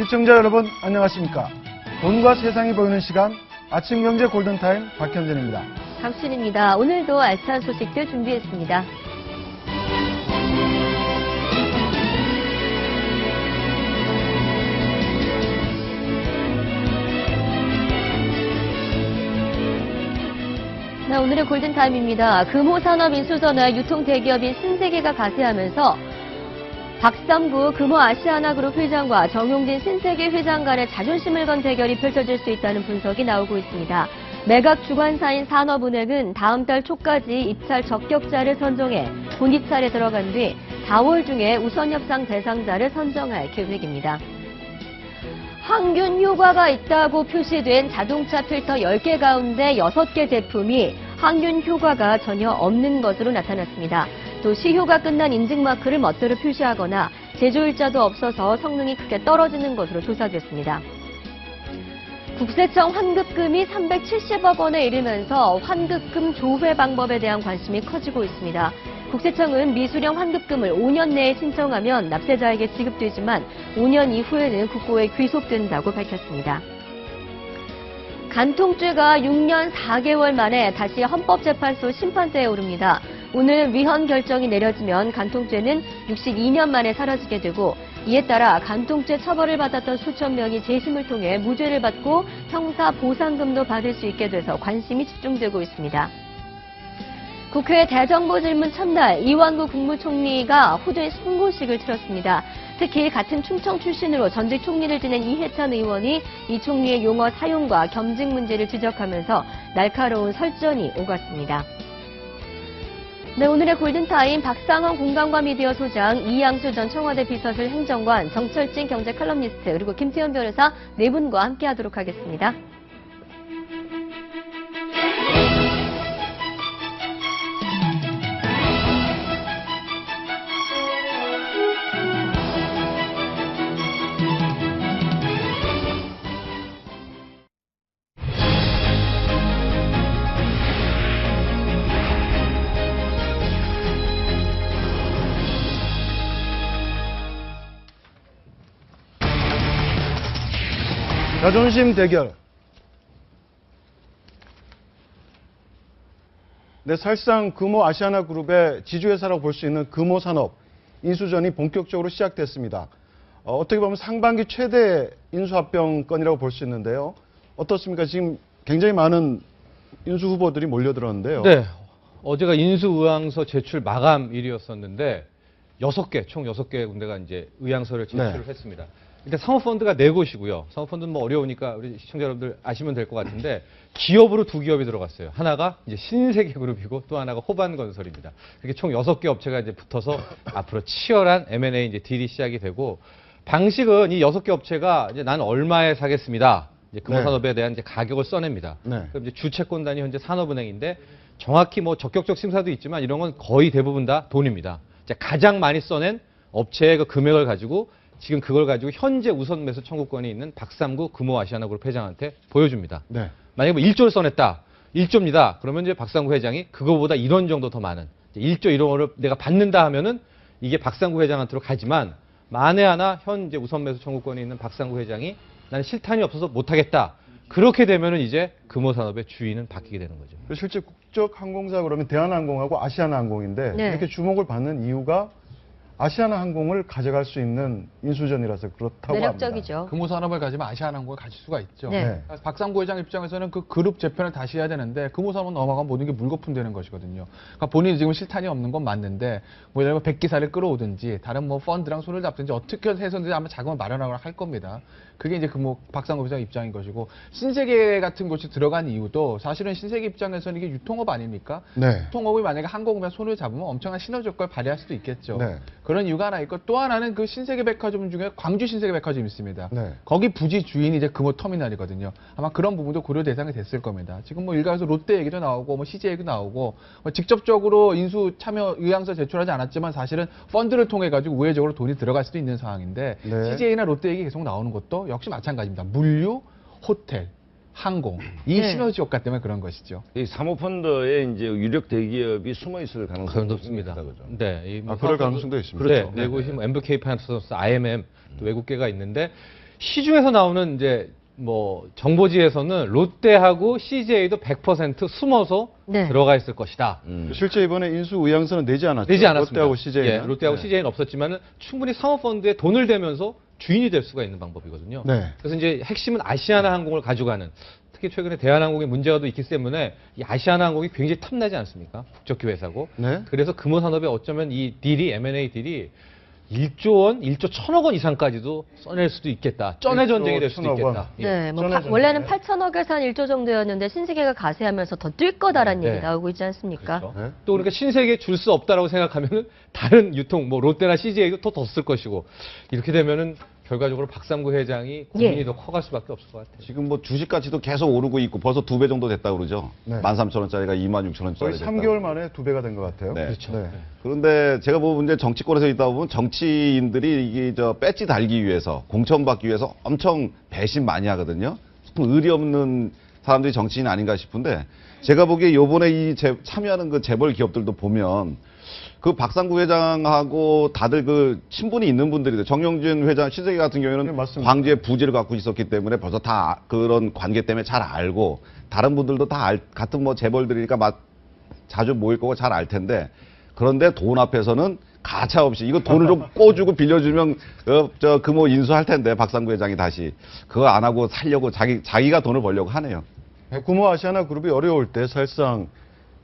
시청자 여러분 안녕하십니까. 돈과 세상이 보이는 시간 아침경제 골든타임 박현진입니다. 강순입니다. 오늘도 알찬 소식들 준비했습니다. 네, 오늘의 골든타임입니다. 금호산업 인수전에 유통대기업인 신세계가 가세하면서 박삼구 금호아시아나그룹 회장과 정용진 신세계 회장 간의 자존심을 건 대결이 펼쳐질 수 있다는 분석이 나오고 있습니다. 매각 주관사인 산업은행은 다음 달 초까지 입찰 적격자를 선정해 본입찰에 들어간 뒤 4월 중에 우선협상 대상자를 선정할 계획입니다. 항균 효과가 있다고 표시된 자동차 필터 10개 가운데 6개 제품이 항균 효과가 전혀 없는 것으로 나타났습니다. 또 시효가 끝난 인증마크를 멋대로 표시하거나 제조일자도 없어서 성능이 크게 떨어지는 것으로 조사됐습니다. 국세청 환급금이 370억 원에 이르면서 환급금 조회 방법에 대한 관심이 커지고 있습니다. 국세청은 미수령 환급금을 5년 내에 신청하면 납세자에게 지급되지만 5년 이후에는 국고에 귀속된다고 밝혔습니다. 간통죄가 6년 4개월 만에 다시 헌법재판소 심판대에 오릅니다. 오늘 위헌 결정이 내려지면 간통죄는 62년 만에 사라지게 되고 이에 따라 간통죄 처벌을 받았던 수천 명이 재심을 통해 무죄를 받고 형사 보상금도 받을 수 있게 돼서 관심이 집중되고 있습니다. 국회 대정부질문 첫날 이완구 국무총리가 호주의 승고식을 치렀습니다. 특히 같은 충청 출신으로 전직 총리를 지낸 이해찬 의원이 이 총리의 용어 사용과 겸직 문제를 지적하면서 날카로운 설전이 오갔습니다. 네, 오늘의 골든타임 박상원 공감과 미디어 소장, 이양수 전 청와대 비서실 행정관, 정철진 경제 칼럼니스트, 그리고 김태현 변호사 네 분과 함께하도록 하겠습니다. 자존심 대결. 네, 사실상 금호아시아나그룹의 지주회사라고 볼 수 있는 금호산업 인수전이 본격적으로 시작됐습니다. 어떻게 보면 상반기 최대 인수합병건이라고 볼 수 있는데요. 어떻습니까? 지금 굉장히 많은 인수 후보들이 몰려들었는데요. 네, 어제가 인수의향서 제출 마감일이었었는데 총 6개 군데가 이제 의향서를 제출을 했습니다. 일단 사모펀드가 4곳이고요. 사모펀드는 뭐 어려우니까 우리 시청자 여러분들 아시면 될 것 같은데 기업으로 2기업이 들어갔어요. 하나가 이제 신세계그룹이고 또 하나가 호반건설입니다. 이렇게 총 6개 업체가 이제 붙어서 앞으로 치열한 M&A 이제 딜이 시작이 되고 방식은 이 6개 업체가 이제 난 얼마에 사겠습니다. 이제 금호산업에 대한 이제 가격을 써냅니다. 그럼 이제 주채권단이 현재 산업은행인데 정확히 뭐 적격적 심사도 있지만 이런 건 거의 대부분 다 돈입니다. 이제 가장 많이 써낸 업체의 그 금액을 가지고 지금 그걸 가지고 현재 우선 매수 청구권이 있는 박삼구 금호아시아나그룹 회장한테 보여줍니다. 만약에 뭐 1조를 써냈다. 1조입니다. 그러면 이제 박삼구 회장이 그거보다 1원 정도 더 많은 1조 1원을 내가 받는다 하면은 이게 박삼구 회장한테로 가지만 만에 하나 현재 우선 매수 청구권이 있는 박삼구 회장이 나는 실탄이 없어서 못하겠다. 그렇게 되면은 이제 금호산업의 주인은 바뀌게 되는 거죠. 실제 국적 항공사 그러면 대한항공하고 아시아나항공인데 이렇게 주목을 받는 이유가 아시아나항공을 가져갈 수 있는 인수전이라서 그렇다고 매력적이죠. 합니다. 금호산업을 가지면 아시아나항공을 가질 수가 있죠. 박상구 회장 입장에서는 그 그룹 재편을 다시 해야 되는데 금호산업 넘어가면 모든 게 물거품 되는 것이거든요. 그러니까 본인이 지금 실탄이 없는 건 맞는데 뭐 예를 들면 백기사를 끌어오든지 다른 뭐 펀드랑 손을 잡든지 어떻게 해서든지 아마 자금을 마련하거나 할 겁니다. 그게 이제 박상구 회장 입장인 것이고 신세계 같은 곳이 들어간 이유도 사실은 신세계 입장에서는 이게 유통업 아닙니까? 유통업이 만약에 항공우편 손을 잡으면 엄청난 시너지 효과를 발휘할 수도 있겠죠. 그런 이유가 하나 있고 또 하나는 그 신세계백화점 중에 광주 신세계백화점이 있습니다. 거기 부지 주인이 이제 금호터미널이거든요. 아마 그런 부분도 고려 대상이 됐을 겁니다. 지금 뭐 일각에서 롯데 얘기도 나오고 뭐 CJ 얘기도 나오고 뭐 직접적으로 인수 참여 의향서 제출하지 않았지만 사실은 펀드를 통해 가지고 우회적으로 돈이 들어갈 수도 있는 상황인데 CJ나 롯데 얘기 계속 나오는 것도 역시 마찬가지입니다. 물류, 호텔, 항공 이 시너지 효과 때문에 그런 것이죠. 이 사모펀드에 이제 유력 대기업이 숨어 있을 가능성이 높습니다. 그죠? 네, 그럴 가능성도 있습니다. 그렇죠. 그리고 MBK 파이낸스, IMM 또 외국계가 있는데 시중에서 나오는 이제 뭐 정보지에서는 롯데하고 CJ도 100% 숨어서 네. 들어가 있을 것이다. 실제 이번에 인수 의향서는 내지 않았죠. 내지 않았습니다. 롯데하고 CJ. 예, 롯데하고 CJ는 없었지만 충분히 사모펀드에 돈을 대면서 주인이 될 수가 있는 방법이거든요. 네. 그래서 이제 핵심은 아시아나 항공을 가져가는, 특히 최근에 대한항공에 문제가 또 있기 때문에 이 아시아나 항공이 굉장히 탐나지 않습니까? 국적기 회사고. 네. 그래서 금호산업에 어쩌면 이 딜이, M&A 딜이 1조 원, 1조 1천억 원 이상까지도 써낼 수도 있겠다. 쩐의 1조 전쟁이 될 수도 1천억 원. 있겠다. 예. 네, 뭐 전에 원래는 전에. 8천억에서 한 1조 정도였는데 신세계가 가세하면서 더 뛸 거다라는 네. 얘기 나오고 있지 않습니까? 그렇죠. 네. 또 그러니까 신세계에 줄 수 없다라고 생각하면은 다른 유통, 뭐 롯데나 CJ도 더 쓸 것이고, 이렇게 되면은 결과적으로 박삼구 회장이 고민이 예. 더 커갈 수밖에 없을 것 같아요. 지금 뭐 주식 가치도 계속 오르고 있고 벌써 2배 정도 됐다고 그러죠. 네. 13,000원짜리가 26,000원짜리 거의 됐다. 3개월 만에 2배가 된 것 같아요. 네. 그렇죠. 네. 그런데 제가 뭐 이제 정치권에서 있다 보면 정치인들이 이게 저 배지 달기 위해서 공천받기 위해서 엄청 배신 많이 하거든요. 의리 없는 사람들이 정치인 아닌가 싶은데 제가 보기에 요번에 이 참여하는 그 재벌 기업들도 보면 그 박상구 회장하고 다들 그 친분이 있는 분들이죠. 정영진 회장, 신세계 같은 경우에는 네, 맞습니다. 광주에 부지를 갖고 있었기 때문에 벌써 다 그런 관계 때문에 잘 알고 다른 분들도 다 같은 뭐 재벌들이니까 자주 모일 거고 잘 알 텐데 그런데 돈 앞에서는 가차없이 이거 돈을 좀 꿔주고 빌려주면 금호 인수할 텐데 박상구 회장이 다시 그거 안 하고 살려고 자기가 돈을 벌려고 하네요. 구모 아시아나 그룹이 어려울 때 사실상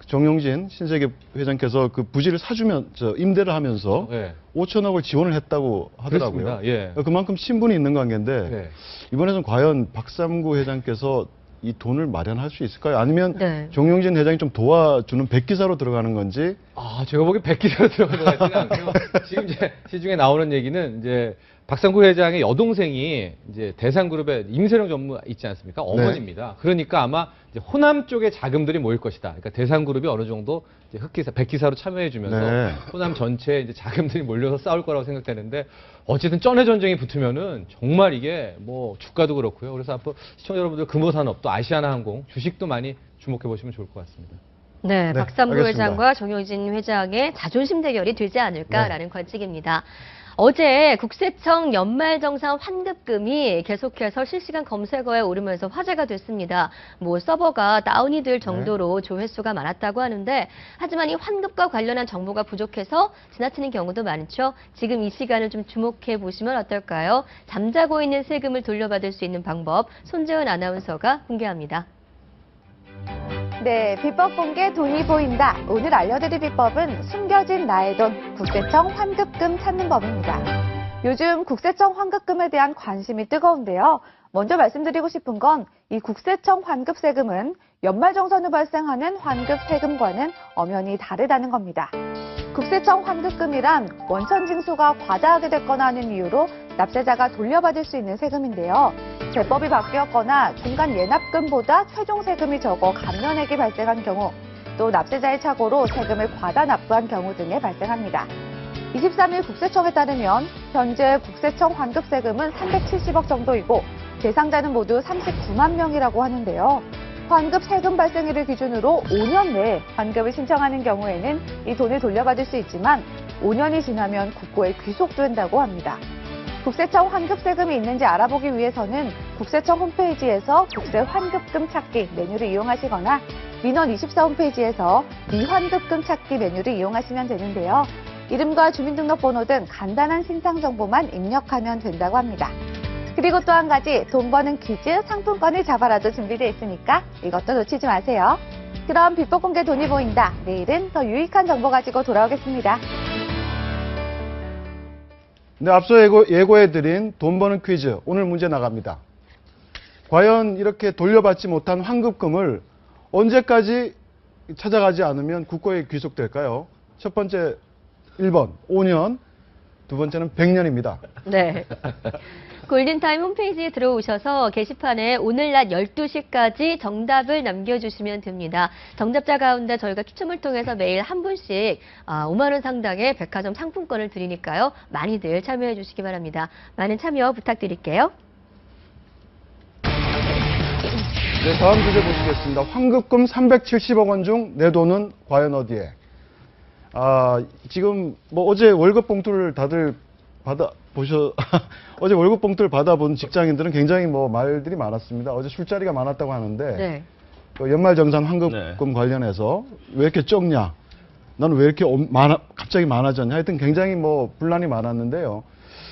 정용진 신세계 회장께서 그 부지를 사주면 임대를 하면서 네. 5천억을 지원을 했다고 하더라고요. 그렇습니다. 예. 그만큼 신분이 있는 관계인데 네. 이번에는 과연 박삼구 회장께서 이 돈을 마련할 수 있을까요? 아니면 네. 정용진 회장이 좀 도와주는 백기사로 들어가는 건지 아, 제가 보기엔 백기사로 들어간 것 같지는 않고요. 지금 이제 시중에 나오는 얘기는 이제 박상구 회장의 여동생이 이제 대상그룹의 임세령 전무 있지 않습니까? 어머니입니다. 그러니까 아마 이제 호남 쪽에 자금들이 모일 것이다. 그러니까 대상그룹이 어느 정도 이제 흑기사, 백기사로 참여해주면서 네. 호남 전체에 이제 자금들이 몰려서 싸울 거라고 생각되는데 어쨌든 쩐의 전쟁이 붙으면은 정말 이게 뭐 주가도 그렇고요. 그래서 앞으로 시청자 여러분들 금호산업 또 아시아나 항공 주식도 많이 주목해 보시면 좋을 것 같습니다. 네, 네, 박삼구 알겠습니다. 회장과 정용진 회장의 자존심 대결이 되지 않을까라는 관측입니다. 어제 국세청 연말정산 환급금이 계속해서 실시간 검색어에 오르면서 화제가 됐습니다. 뭐 서버가 다운이 될 정도로 조회수가 많았다고 하는데 하지만 이 환급과 관련한 정보가 부족해서 지나치는 경우도 많죠. 지금 이 시간을 좀 주목해 보시면 어떨까요? 잠자고 있는 세금을 돌려받을 수 있는 방법 손재은 아나운서가 공개합니다. 네, 비법 공개 돈이 보인다. 오늘 알려드릴 비법은 숨겨진 나의 돈, 국세청 환급금 찾는 법입니다. 요즘 국세청 환급금에 대한 관심이 뜨거운데요. 먼저 말씀드리고 싶은 건 이 국세청 환급세금은 연말정산 후 발생하는 환급세금과는 엄연히 다르다는 겁니다. 국세청 환급금이란 원천 징수가 과다하게 됐거나 하는 이유로 납세자가 돌려받을 수 있는 세금인데요. 제법이 바뀌었거나 중간 예납금보다 최종 세금이 적어 감면액이 발생한 경우, 또 납세자의 착오로 세금을 과다 납부한 경우 등에 발생합니다. 23일 국세청에 따르면 현재 국세청 환급세금은 370억 정도이고 대상자는 모두 39만 명이라고 하는데요. 환급 세금 발생일을 기준으로 5년 내에 환급을 신청하는 경우에는 이 돈을 돌려받을 수 있지만 5년이 지나면 국고에 귀속된다고 합니다. 국세청 환급세금이 있는지 알아보기 위해서는 국세청 홈페이지에서 국세 환급금 찾기 메뉴를 이용하시거나 민원24 홈페이지에서 미환급금 찾기 메뉴를 이용하시면 되는데요. 이름과 주민등록번호 등 간단한 신상 정보만 입력하면 된다고 합니다. 그리고 또 한 가지 돈 버는 퀴즈 상품권을 잡아라도 준비되어 있으니까 이것도 놓치지 마세요. 그럼 비법 공개 돈이 보인다. 내일은 더 유익한 정보 가지고 돌아오겠습니다. 네, 앞서 예고해드린 돈 버는 퀴즈 오늘 문제 나갑니다. 과연 이렇게 돌려받지 못한 환급금을 언제까지 찾아가지 않으면 국고에 귀속될까요? 첫 번째 1번 5년, 두 번째는 100년입니다. 네. 골든타임 홈페이지에 들어오셔서 게시판에 오늘 낮 12시까지 정답을 남겨주시면 됩니다. 정답자 가운데 저희가 추첨을 통해서 매일 한 분씩 5만 원 상당의 백화점 상품권을 드리니까요. 많이들 참여해 주시기 바랍니다. 많은 참여 부탁드릴게요. 네, 다음 주제 보시겠습니다. 환급금 370억 원 중 내 돈은 과연 어디에? 지금 뭐 어제 월급 봉투를 다들 어제 월급 봉투를 받아본 직장인들은 굉장히 뭐 말들이 많았습니다. 어제 술자리가 많았다고 하는데 네. 그 연말정산 환급금 관련해서 왜 이렇게 적냐? 나는 왜 이렇게 갑자기 많아졌냐? 하여튼 굉장히 뭐 분란이 많았는데요.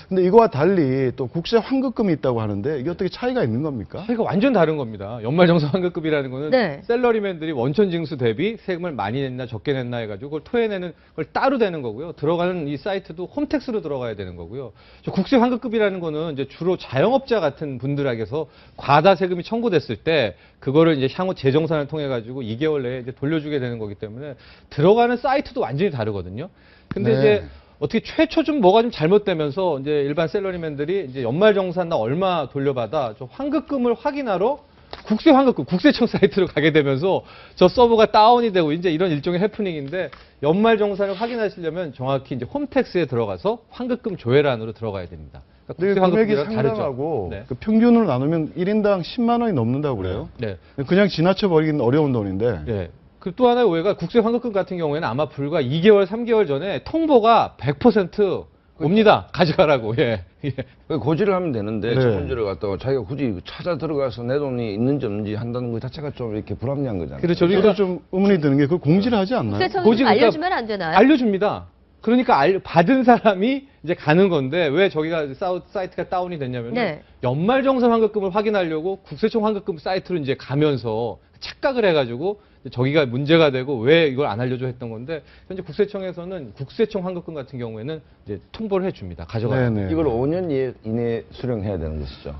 근데 이거와 달리 또 국세 환급금이 있다고 하는데 이게 어떻게 차이가 있는 겁니까? 차이가 완전 다른 겁니다. 연말정산 환급금이라는 거는 네. 샐러리맨들이 원천 징수 대비 세금을 많이 냈나 적게 냈나 해가지고 그걸 토해내는 걸 따로 되는 거고요. 들어가는 이 사이트도 홈택스로 들어가야 되는 거고요. 국세 환급금이라는 거는 이제 주로 자영업자 같은 분들에게서 과다 세금이 청구됐을 때 그거를 이제 향후 재정산을 통해 가지고 2개월 내에 이제 돌려주게 되는 거기 때문에 들어가는 사이트도 완전히 다르거든요. 근데 네. 이제 어떻게 최초 좀 뭐가 좀 잘못되면서 이제 일반 샐러리맨들이 이제 연말정산 나 얼마 돌려받아 저 환급금을 확인하러 국세 환급금, 국세청 사이트로 가게 되면서 저 서버가 다운이 되고 이제 이런 일종의 해프닝인데 연말정산을 확인하시려면 정확히 이제 홈택스에 들어가서 환급금 조회란으로 들어가야 됩니다. 근데 그러니까 금액이 환급금이랑 다르죠. 상당하고 네. 그 평균으로 나누면 1인당 10만 원이 넘는다고 그래요. 네. 그냥 지나쳐 버리기는 어려운 돈인데. 예. 그 또 하나의 오해가 국세 환급금 같은 경우에는 아마 불과 2개월, 3개월 전에 통보가 100% 옵니다. 가져가라고. 예. 예. 고지를 하면 되는데 네. 저 문제를 갖다가 자기가 굳이 찾아 들어가서 내 돈이 있는지 없는지 한다는 것 자체가 좀 이렇게 불합리한 거잖아요. 그렇죠. 저도 좀 의문이 드는 게 그걸 공지를 하지 않나요? 국세청이 고지 좀 그러니까 알려주면 안 되나요? 알려줍니다. 그러니까 받은 사람이 이제 가는 건데 왜 저기가 사이트가 다운이 됐냐면 네. 연말정산 환급금을 확인하려고 국세청 환급금 사이트로 이제 가면서 착각을 해가지고 저기가 문제가 되고 왜 이걸 안 알려줘 했던 건데 현재 국세청에서는 국세청 환급금 같은 경우에는 이제 통보를 해줍니다. 가져가요. 네네. 이걸 5년 이내에 수령해야 되는 것이죠.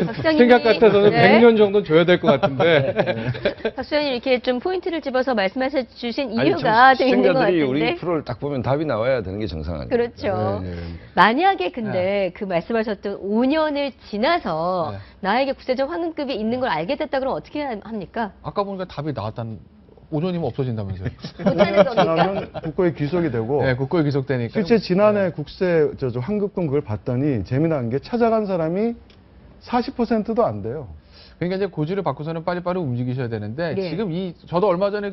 박사님이 생각 같아서는 네. 100년 정도는 줘야 될 것 같은데 박사님 이렇게 좀 포인트를 집어서 말씀해 주신 이유가 좀 있는 것 시청자들이 같은데. 우리 프로를 딱 보면 답이 나와야 되는 게 정상 아니에요. 그렇죠. 네, 네. 만약에 근데 그 말씀하셨던 5년을 지나서 네. 나에게 국세청 환급금이 있는 걸 알게 됐다 그러면 어떻게 합니까? 아까 보니까 답이 나왔다는 5년이면 없어진다면서요. 못하는 겁니까? 지나면 국고에 귀속이 되고 네, 국고에 귀속되니까. 실제 지난해 국세 저 환급금 그걸 봤더니 재미난 게 찾아간 사람이 40%도 안 돼요. 그러니까 이제 고지를 받고서는 빨리빨리 움직이셔야 되는데 네. 지금 저도 얼마 전에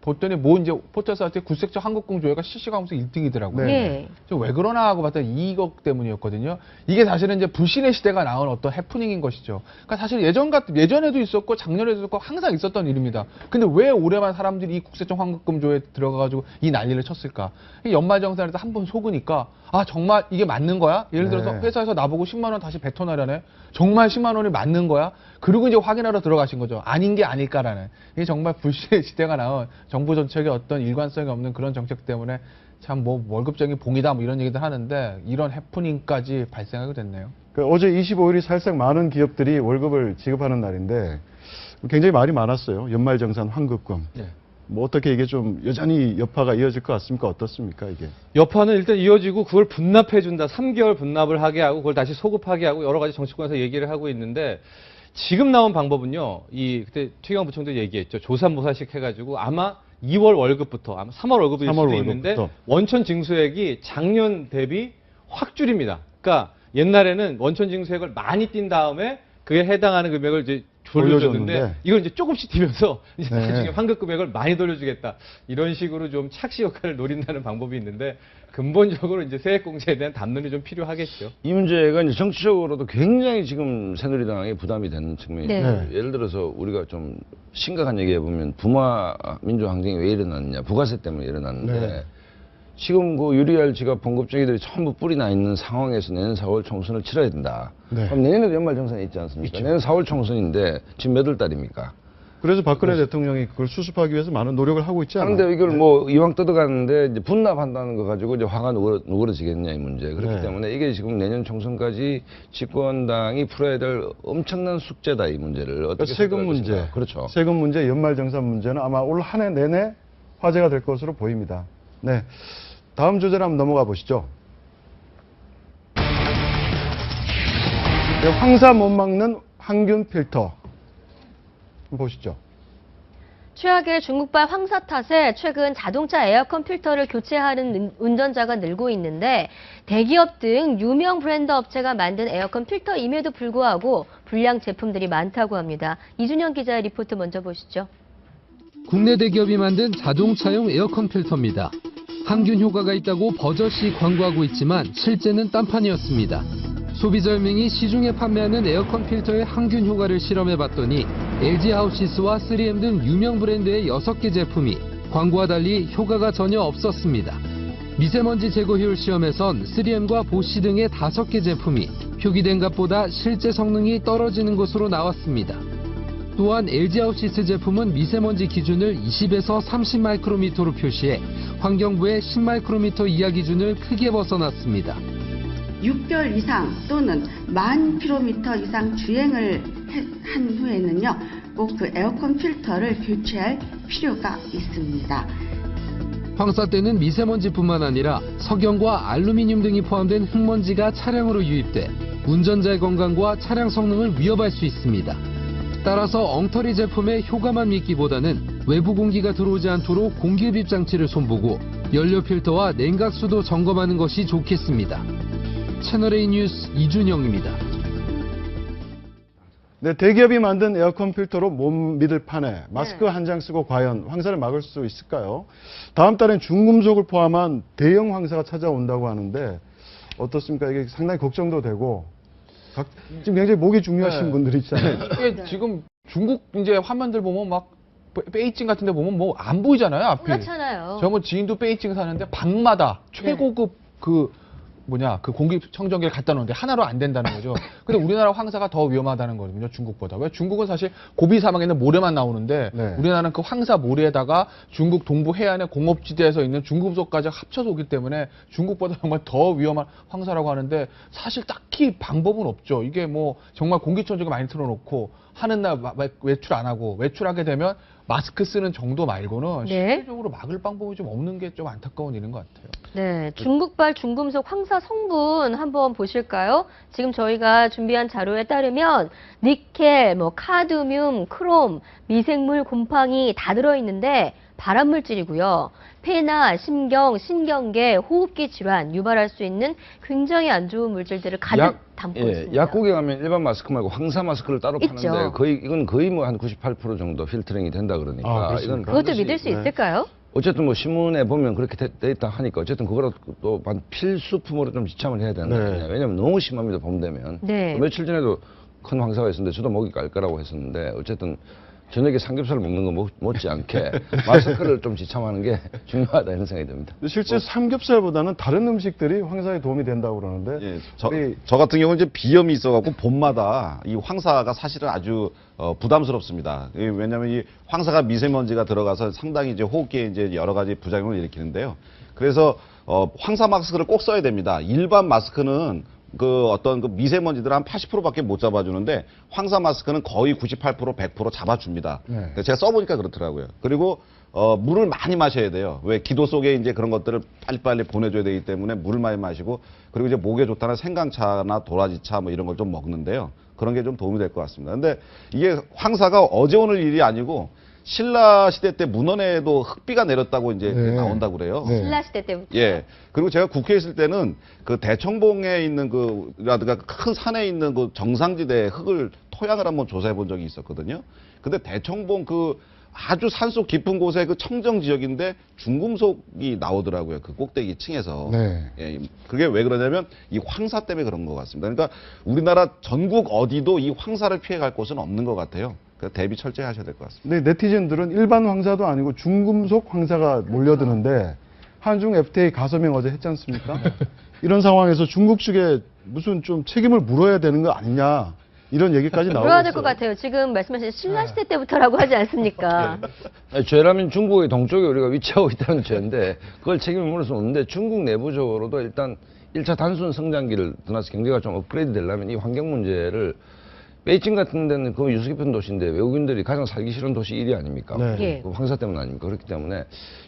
봤더니 뭐 이제 포털 사이트에 국세청 환급금 조회가 실시간하면서 1등이더라고요. 네. 예. 왜 그러나 하고 봤더니 이것 때문이었거든요. 이게 사실은 이제 불신의 시대가 낳은 어떤 해프닝인 것이죠. 그러니까 사실 예전에도 있었고 작년에도 있었고 항상 있었던 일입니다. 근데 왜 올해만 사람들이 이 국세청 환급금 조회에 들어가가지고 이 난리를 쳤을까? 연말정산에서 한 번 속으니까 아 정말 이게 맞는 거야? 예를 들어서 네. 회사에서 나보고 10만 원 다시 뱉어내라네. 정말 10만 원이 맞는 거야? 그리고 이제 확인하러 들어가신 거죠. 아닌 게 아닐까라는. 이게 정말 불신의 시대가 낳은 정부 정책의 어떤 일관성이 없는 그런 정책 때문에 참 뭐 월급쟁이 봉이다 뭐 이런 얘기들 하는데 이런 해프닝까지 발생하게 됐네요. 어제 25일이 사실상 많은 기업들이 월급을 지급하는 날인데 굉장히 말이 많았어요. 연말정산 환급금. 네. 뭐 어떻게 이게 좀 여전히 여파가 이어질 것 같습니까? 어떻습니까 이게? 여파는 일단 이어지고 그걸 분납해준다. 3개월 분납을 하게 하고 그걸 다시 소급하게 하고 여러 가지 정치권에서 얘기를 하고 있는데 지금 나온 방법은요. 그때 최경환 부총도 얘기했죠. 조삼모사식 해가지고 아마 2월 월급부터 아마 3월 월급일 3월 수도 있는데 월급부터. 원천 징수액이 작년 대비 확 줄입니다. 그러니까 옛날에는 원천 징수액을 많이 띈 다음에 그에 해당하는 금액을 이제 돌려줬는데 돌려줬는데. 이걸 이제 조금씩 뛰면서 이제 네. 나중에 환급 금액을 많이 돌려주겠다 이런 식으로 좀 착시 효과를 노린다는 방법이 있는데 근본적으로 이제 세액공제에 대한 담론이 좀 필요하겠죠. 이 문제가 이제 정치적으로도 굉장히 지금 새누리당에 부담이 되는 측면이죠. 네. 예를 들어서 우리가 좀 심각한 얘기 해보면 부마 민주항쟁이 왜 일어났느냐. 부가세 때문에 일어났는데 네. 지금 그 유리알 지갑 봉급쟁이들이 전부 뿌리 나 있는 상황에서 내년 4월 총선을 치러야 된다. 네. 그럼 내년에도 연말정산이 있지 않습니까? 내년 4월 총선인데 지금 몇 월 달입니까? 그래서 박근혜 대통령이 그걸 수습하기 위해서 많은 노력을 하고 있지 않아요? 그런데 이걸 뭐 이왕 뜯어갔는데 이제 분납한다는 거 가지고 이제 화가 누그러지겠냐 이 문제. 그렇기 네. 때문에 이게 지금 내년 총선까지 집권당이 풀어야 될 엄청난 숙제다 이 문제를 어떻게 세금 생각할 문제, 것인가. 그렇죠. 세금 문제, 연말정산 문제는 아마 올 한 해 내내 화제가 될 것으로 보입니다. 네, 다음 주제로 한번 넘어가 보시죠. 네, 황사 못 막는 항균 필터. 한번 보시죠. 최악의 중국발 황사 탓에 최근 자동차 에어컨 필터를 교체하는 운전자가 늘고 있는데 대기업 등 유명 브랜드 업체가 만든 에어컨 필터임에도 불구하고 불량 제품들이 많다고 합니다. 이준영 기자의 리포트 먼저 보시죠. 국내 대기업이 만든 자동차용 에어컨 필터입니다. 항균 효과가 있다고 버젓이 광고하고 있지만 실제는 딴판이었습니다. 소비자연맹이 시중에 판매하는 에어컨 필터의 항균 효과를 실험해봤더니 LG 하우시스와 3M 등 유명 브랜드의 6개 제품이 광고와 달리 효과가 전혀 없었습니다. 미세먼지 제거 효율 시험에선 3M과 보쉬 등의 5개 제품이 표기된 값보다 실제 성능이 떨어지는 것으로 나왔습니다. 또한 LG 하우시스 제품은 미세먼지 기준을 20에서 30 마이크로미터로 표시해 환경부의 10 마이크로미터 이하 기준을 크게 벗어났습니다. 6개월 이상 또는 10,000km 이상 주행을 한 후에는요, 꼭 그 에어컨 필터를 교체할 필요가 있습니다. 황사 때는 미세먼지뿐만 아니라 석영과 알루미늄 등이 포함된 흙먼지가 차량으로 유입돼 운전자의 건강과 차량 성능을 위협할 수 있습니다. 따라서 엉터리 제품의 효과만 믿기보다는 외부 공기가 들어오지 않도록 공기흡입 장치를 손보고 연료 필터와 냉각수도 점검하는 것이 좋겠습니다. 채널A 뉴스 이준영입니다. 네, 대기업이 만든 에어컨 필터로 못 믿을 판에 마스크 한 장 쓰고 과연 황사를 막을 수 있을까요? 다음 달엔 중금속을 포함한 대형 황사가 찾아온다고 하는데 어떻습니까? 이게 상당히 걱정도 되고 지금 굉장히 목이 중요하신 분들이 있잖아요. 이게 지금 중국 이제 화면들 보면 막 베이징 같은 데 보면 뭐 안 보이잖아요, 앞이. 그렇잖아요. 저 뭐 지인도 베이징 사는데 방마다 최고급 그 공기청정기를 갖다 놓는데 하나로 안 된다는 거죠. 근데 우리나라 황사가 더 위험하다는 거거든요, 중국보다. 왜? 중국은 사실 고비 사막에 있는 모래만 나오는데 우리나라는 그 황사 모래에다가 중국 동부 해안의 공업지대에서 있는 중금속까지 합쳐서 오기 때문에 중국보다 정말 더 위험한 황사라고 하는데 사실 딱히 방법은 없죠. 이게 뭐 정말 공기청정기 많이 틀어놓고 하는 날 외출 안 하고 외출하게 되면 마스크 쓰는 정도 말고는 실질적으로 막을 방법이 좀 없는 게 좀 안타까운 일인 것 같아요. 네, 중국발 중금속 황사 성분 한번 보실까요? 지금 저희가 준비한 자료에 따르면 니켈, 카드뮴, 크롬, 미생물, 곰팡이 다 들어있는데 발암물질이고요. 폐나 심경, 신경계, 호흡기 질환 유발할 수 있는 굉장히 안 좋은 물질들을 가득 담고 있습니다. 약국에 가면 일반 마스크 말고 황사 마스크를 따로 있죠. 파는데 이건 거의 뭐 한 98% 정도 필터링이 된다 그러니까 이건 그것도 믿을 수 있을까요? 어쨌든 뭐 신문에 보면 그렇게 돼 있다 하니까 어쨌든 그거로 또 필수품으로 좀 지참을 해야 되는 거 아니냐. 왜냐면 너무 심합니다, 봄 되면. 며칠 전에도 큰 황사가 있었는데 저도 목이 깔깔하고 했었는데 어쨌든 저녁에 삼겹살 먹는 거 못지않게 마스크를 좀 지참하는 게 중요하다 이런 생각이 듭니다. 실제 삼겹살보다는 다른 음식들이 황사에 도움이 된다고 그러는데 예, 저 같은 경우는 이제 비염이 있어갖고 봄마다 이 황사가 사실은 아주 부담스럽습니다. 왜냐하면 이 황사가 미세먼지가 들어가서 상당히 이제 호흡기에 이제 여러 가지 부작용을 일으키는데요. 그래서 황사 마스크를 꼭 써야 됩니다. 일반 마스크는 어떤 미세먼지들 한 80%밖에 못 잡아주는데 황사 마스크는 거의 98% 100% 잡아줍니다. 제가 써보니까 그렇더라고요. 그리고 물을 많이 마셔야 돼요. 왜? 기도 속에 이제 그런 것들을 빨리빨리 보내줘야 되기 때문에 물을 많이 마시고 그리고 이제 목에 좋다는 생강차나 도라지차 뭐 이런 걸 좀 먹는데요. 그런 게 좀 도움이 될 것 같습니다. 근데 이게 황사가 어제 오늘 일이 아니고 신라 시대 때 문헌에도 흑비가 내렸다고 이제 나온다고 그래요. 신라 시대 때부터. 예. 그리고 제가 국회에 있을 때는 그 대청봉에 있는 라든가 큰 산에 있는 그 정상지대 흙을 토양을 한번 조사해 본 적이 있었거든요. 근데 대청봉 아주 산속 깊은 곳에 그 청정 지역인데 중금속이 나오더라고요. 그 꼭대기 층에서. 예. 그게 왜 그러냐면 이 황사 때문에 그런 것 같습니다. 그러니까 우리나라 전국 어디도 이 황사를 피해갈 곳은 없는 것 같아요. 대비 철저히 하셔야 될 것 같습니다. 네, 네티즌들은 일반 황사도 아니고 중금속 황사가 몰려드는데 한중 FTA 가서명 어제 했지 않습니까? 이런 상황에서 중국 측에 무슨 좀 책임을 물어야 되는 거 아니냐 이런 얘기까지 나오고 있어요. 물어야 될 것 같아요. 지금 말씀하신 신라 시대 때부터라고 하지 않습니까? 죄라면 중국의 동쪽에 우리가 위치하고 있다는 죄인데 그걸 책임을 물을 수는 없는데 중국 내부적으로도 일단 1차 단순 성장기를 떠나서 경제가 좀 업그레이드 되려면 이 환경 문제를 베이징 같은 데는 그 유수 깊은 도시인데 외국인들이 가장 살기 싫은 도시 1위 아닙니까? 그 황사 때문 아닙니까? 그렇기 때문에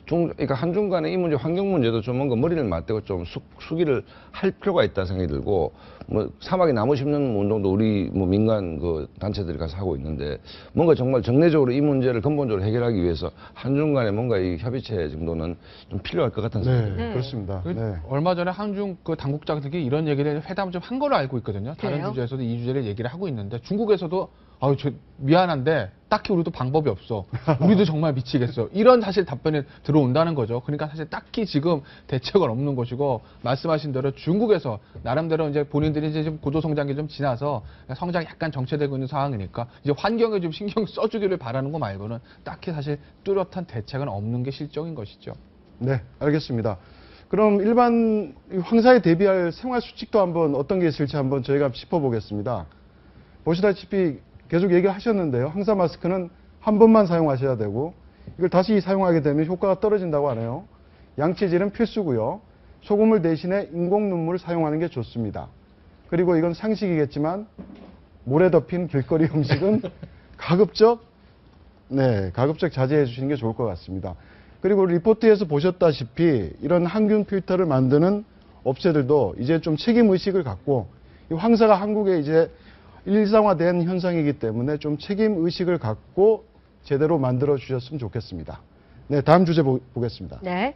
그러니까 한중 간에 이 문제, 환경 문제도 좀 뭔가 머리를 맞대고 좀 숙의를 할 필요가 있다 생각이 들고 뭐 사막에 나무 심는 운동도 우리 뭐 민간 단체들이 가서 하고 있는데 뭔가 정말 정례적으로 이 문제를 근본적으로 해결하기 위해서 한중 간에 뭔가 이 협의체 정도는 좀 필요할 것 같은 생각이 듭니다. 그렇습니다. 얼마 전에 한중 당국자들이 이런 얘기를 회담을 좀 한 걸로 알고 있거든요. 다른 주제에서도 이 주제를 얘기를 하고 있는데 중국에서도 아유, 저 미안한데 딱히 우리도 방법이 없어. 우리도 정말 미치겠어. 이런 사실 답변이 들어온다는 거죠. 그러니까 사실 딱히 지금 대책은 없는 것이고 말씀하신 대로 중국에서 나름대로 이제 본인들이 이제 좀 고도 성장기 좀 지나서 성장이 약간 정체되고 있는 상황이니까 이제 환경에 좀 신경 써주기를 바라는 거 말고는 딱히 사실 뚜렷한 대책은 없는 게 실정인 것이죠. 네, 알겠습니다. 그럼 일반 황사에 대비할 생활 수칙도 한번 어떤 게 있을지 한번 저희가 짚어보겠습니다. 보시다시피 계속 얘기하셨는데요. 황사 마스크는 한 번만 사용하셔야 되고 이걸 다시 사용하게 되면 효과가 떨어진다고 하네요. 양치질은 필수고요. 소금물 대신에 인공 눈물을 사용하는 게 좋습니다. 그리고 이건 상식이겠지만 모래 덮인 길거리 음식은 가급적 자제해 주시는 게 좋을 것 같습니다. 그리고 리포트에서 보셨다시피 이런 항균 필터를 만드는 업체들도 이제 좀 책임의식을 갖고 이 황사가 한국에 이제 일상화된 현상이기 때문에 좀 책임의식을 갖고 제대로 만들어 주셨으면 좋겠습니다. 네, 다음 주제 보겠습니다. 네.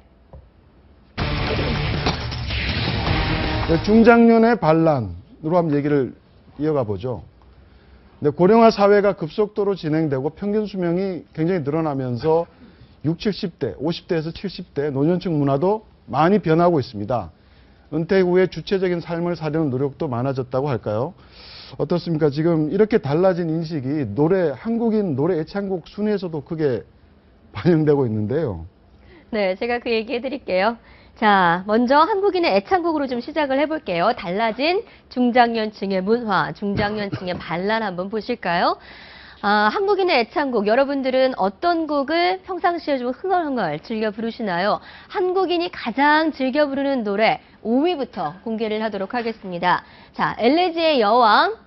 네, 중장년의 반란으로 한번 얘기를 이어가 보죠. 네, 고령화 사회가 급속도로 진행되고 평균 수명이 굉장히 늘어나면서 60, 70대, 50대에서 70대 노년층 문화도 많이 변하고 있습니다. 은퇴 후에 주체적인 삶을 사려는 노력도 많아졌다고 할까요? 어떻습니까? 지금 이렇게 달라진 인식이 한국인 노래 애창곡 순위에서도 크게 반영되고 있는데요. 네, 제가 그 얘기 해드릴게요. 자, 먼저 한국인의 애창곡으로 좀 시작을 해볼게요. 달라진 중장년층의 문화, 중장년층의 반란 한번 보실까요? 한국인의 애창곡, 여러분들은 어떤 곡을 평상시에 좀 흥얼흥얼 즐겨 부르시나요? 한국인이 가장 즐겨 부르는 노래 5위부터 공개를 하도록 하겠습니다. 자, 엘레지의 여왕,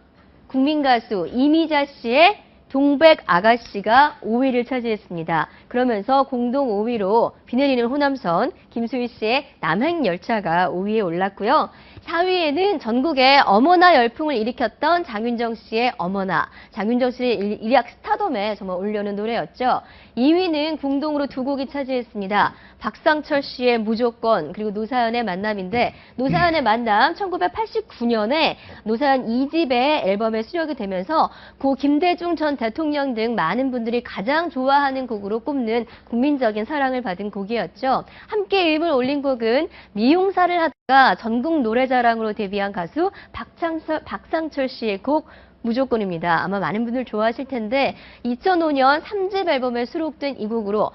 국민가수 이미자 씨의 동백 아가씨가 5위를 차지했습니다. 그러면서 공동 5위로 비 내리는 호남선, 김수희 씨의 남행열차가 5위에 올랐고요. 4위에는 전국에 어머나 열풍을 일으켰던 장윤정 씨의 어머나, 장윤정 씨의 일약 스타덤에 정말 올려놓은 노래였죠. 2위는 공동으로 두 곡이 차지했습니다. 박상철 씨의 무조건, 그리고 노사연의 만남인데, 노사연의 만남 1989년에 노사연 2집의 앨범에 수록이 되면서 고 김대중 전 대통령 등 많은 분들이 가장 좋아하는 곡으로 꼽는 국민적인 사랑을 받은 곡이었죠. 함께 이름을 올린 곡은 미용사를 하다가 전국 노래자랑으로 데뷔한 가수 박상철 씨의 곡 무조건입니다. 아마 많은 분들 좋아하실 텐데 2005년 3집 앨범에 수록된 이 곡으로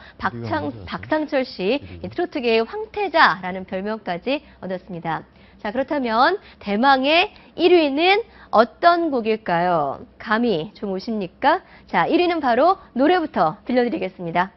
박상철 씨 트로트계의 황태자라는 별명까지 얻었습니다. 자, 그렇다면 대망의 1위는 어떤 곡일까요? 감이 좀 오십니까? 자, 1위는 바로 노래부터 들려드리겠습니다.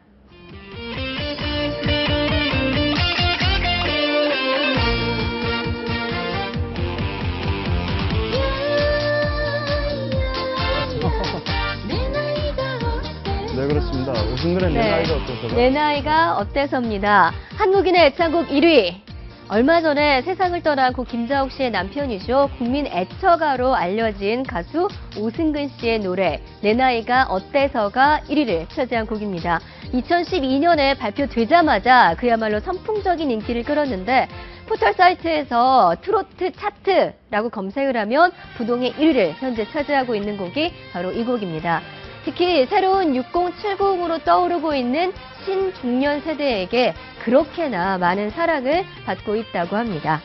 네, 그렇습니다. 오승근의 내 나이가 어때서가? 내 나이가 어때서입니다. 한국인의 애창곡 1위. 얼마 전에 세상을 떠난 고 김자옥 씨의 남편이죠. 국민 애처가로 알려진 가수 오승근 씨의 노래 내 나이가 어때서가 1위를 차지한 곡입니다. 2012년에 발표되자마자 그야말로 선풍적인 인기를 끌었는데 포털 사이트에서 트로트 차트라고 검색을 하면 부동의 1위를 현재 차지하고 있는 곡이 바로 이 곡입니다. 특히 새로운 6070으로 떠오르고 있는 신중년 세대에게 그렇게나 많은 사랑을 받고 있다고 합니다.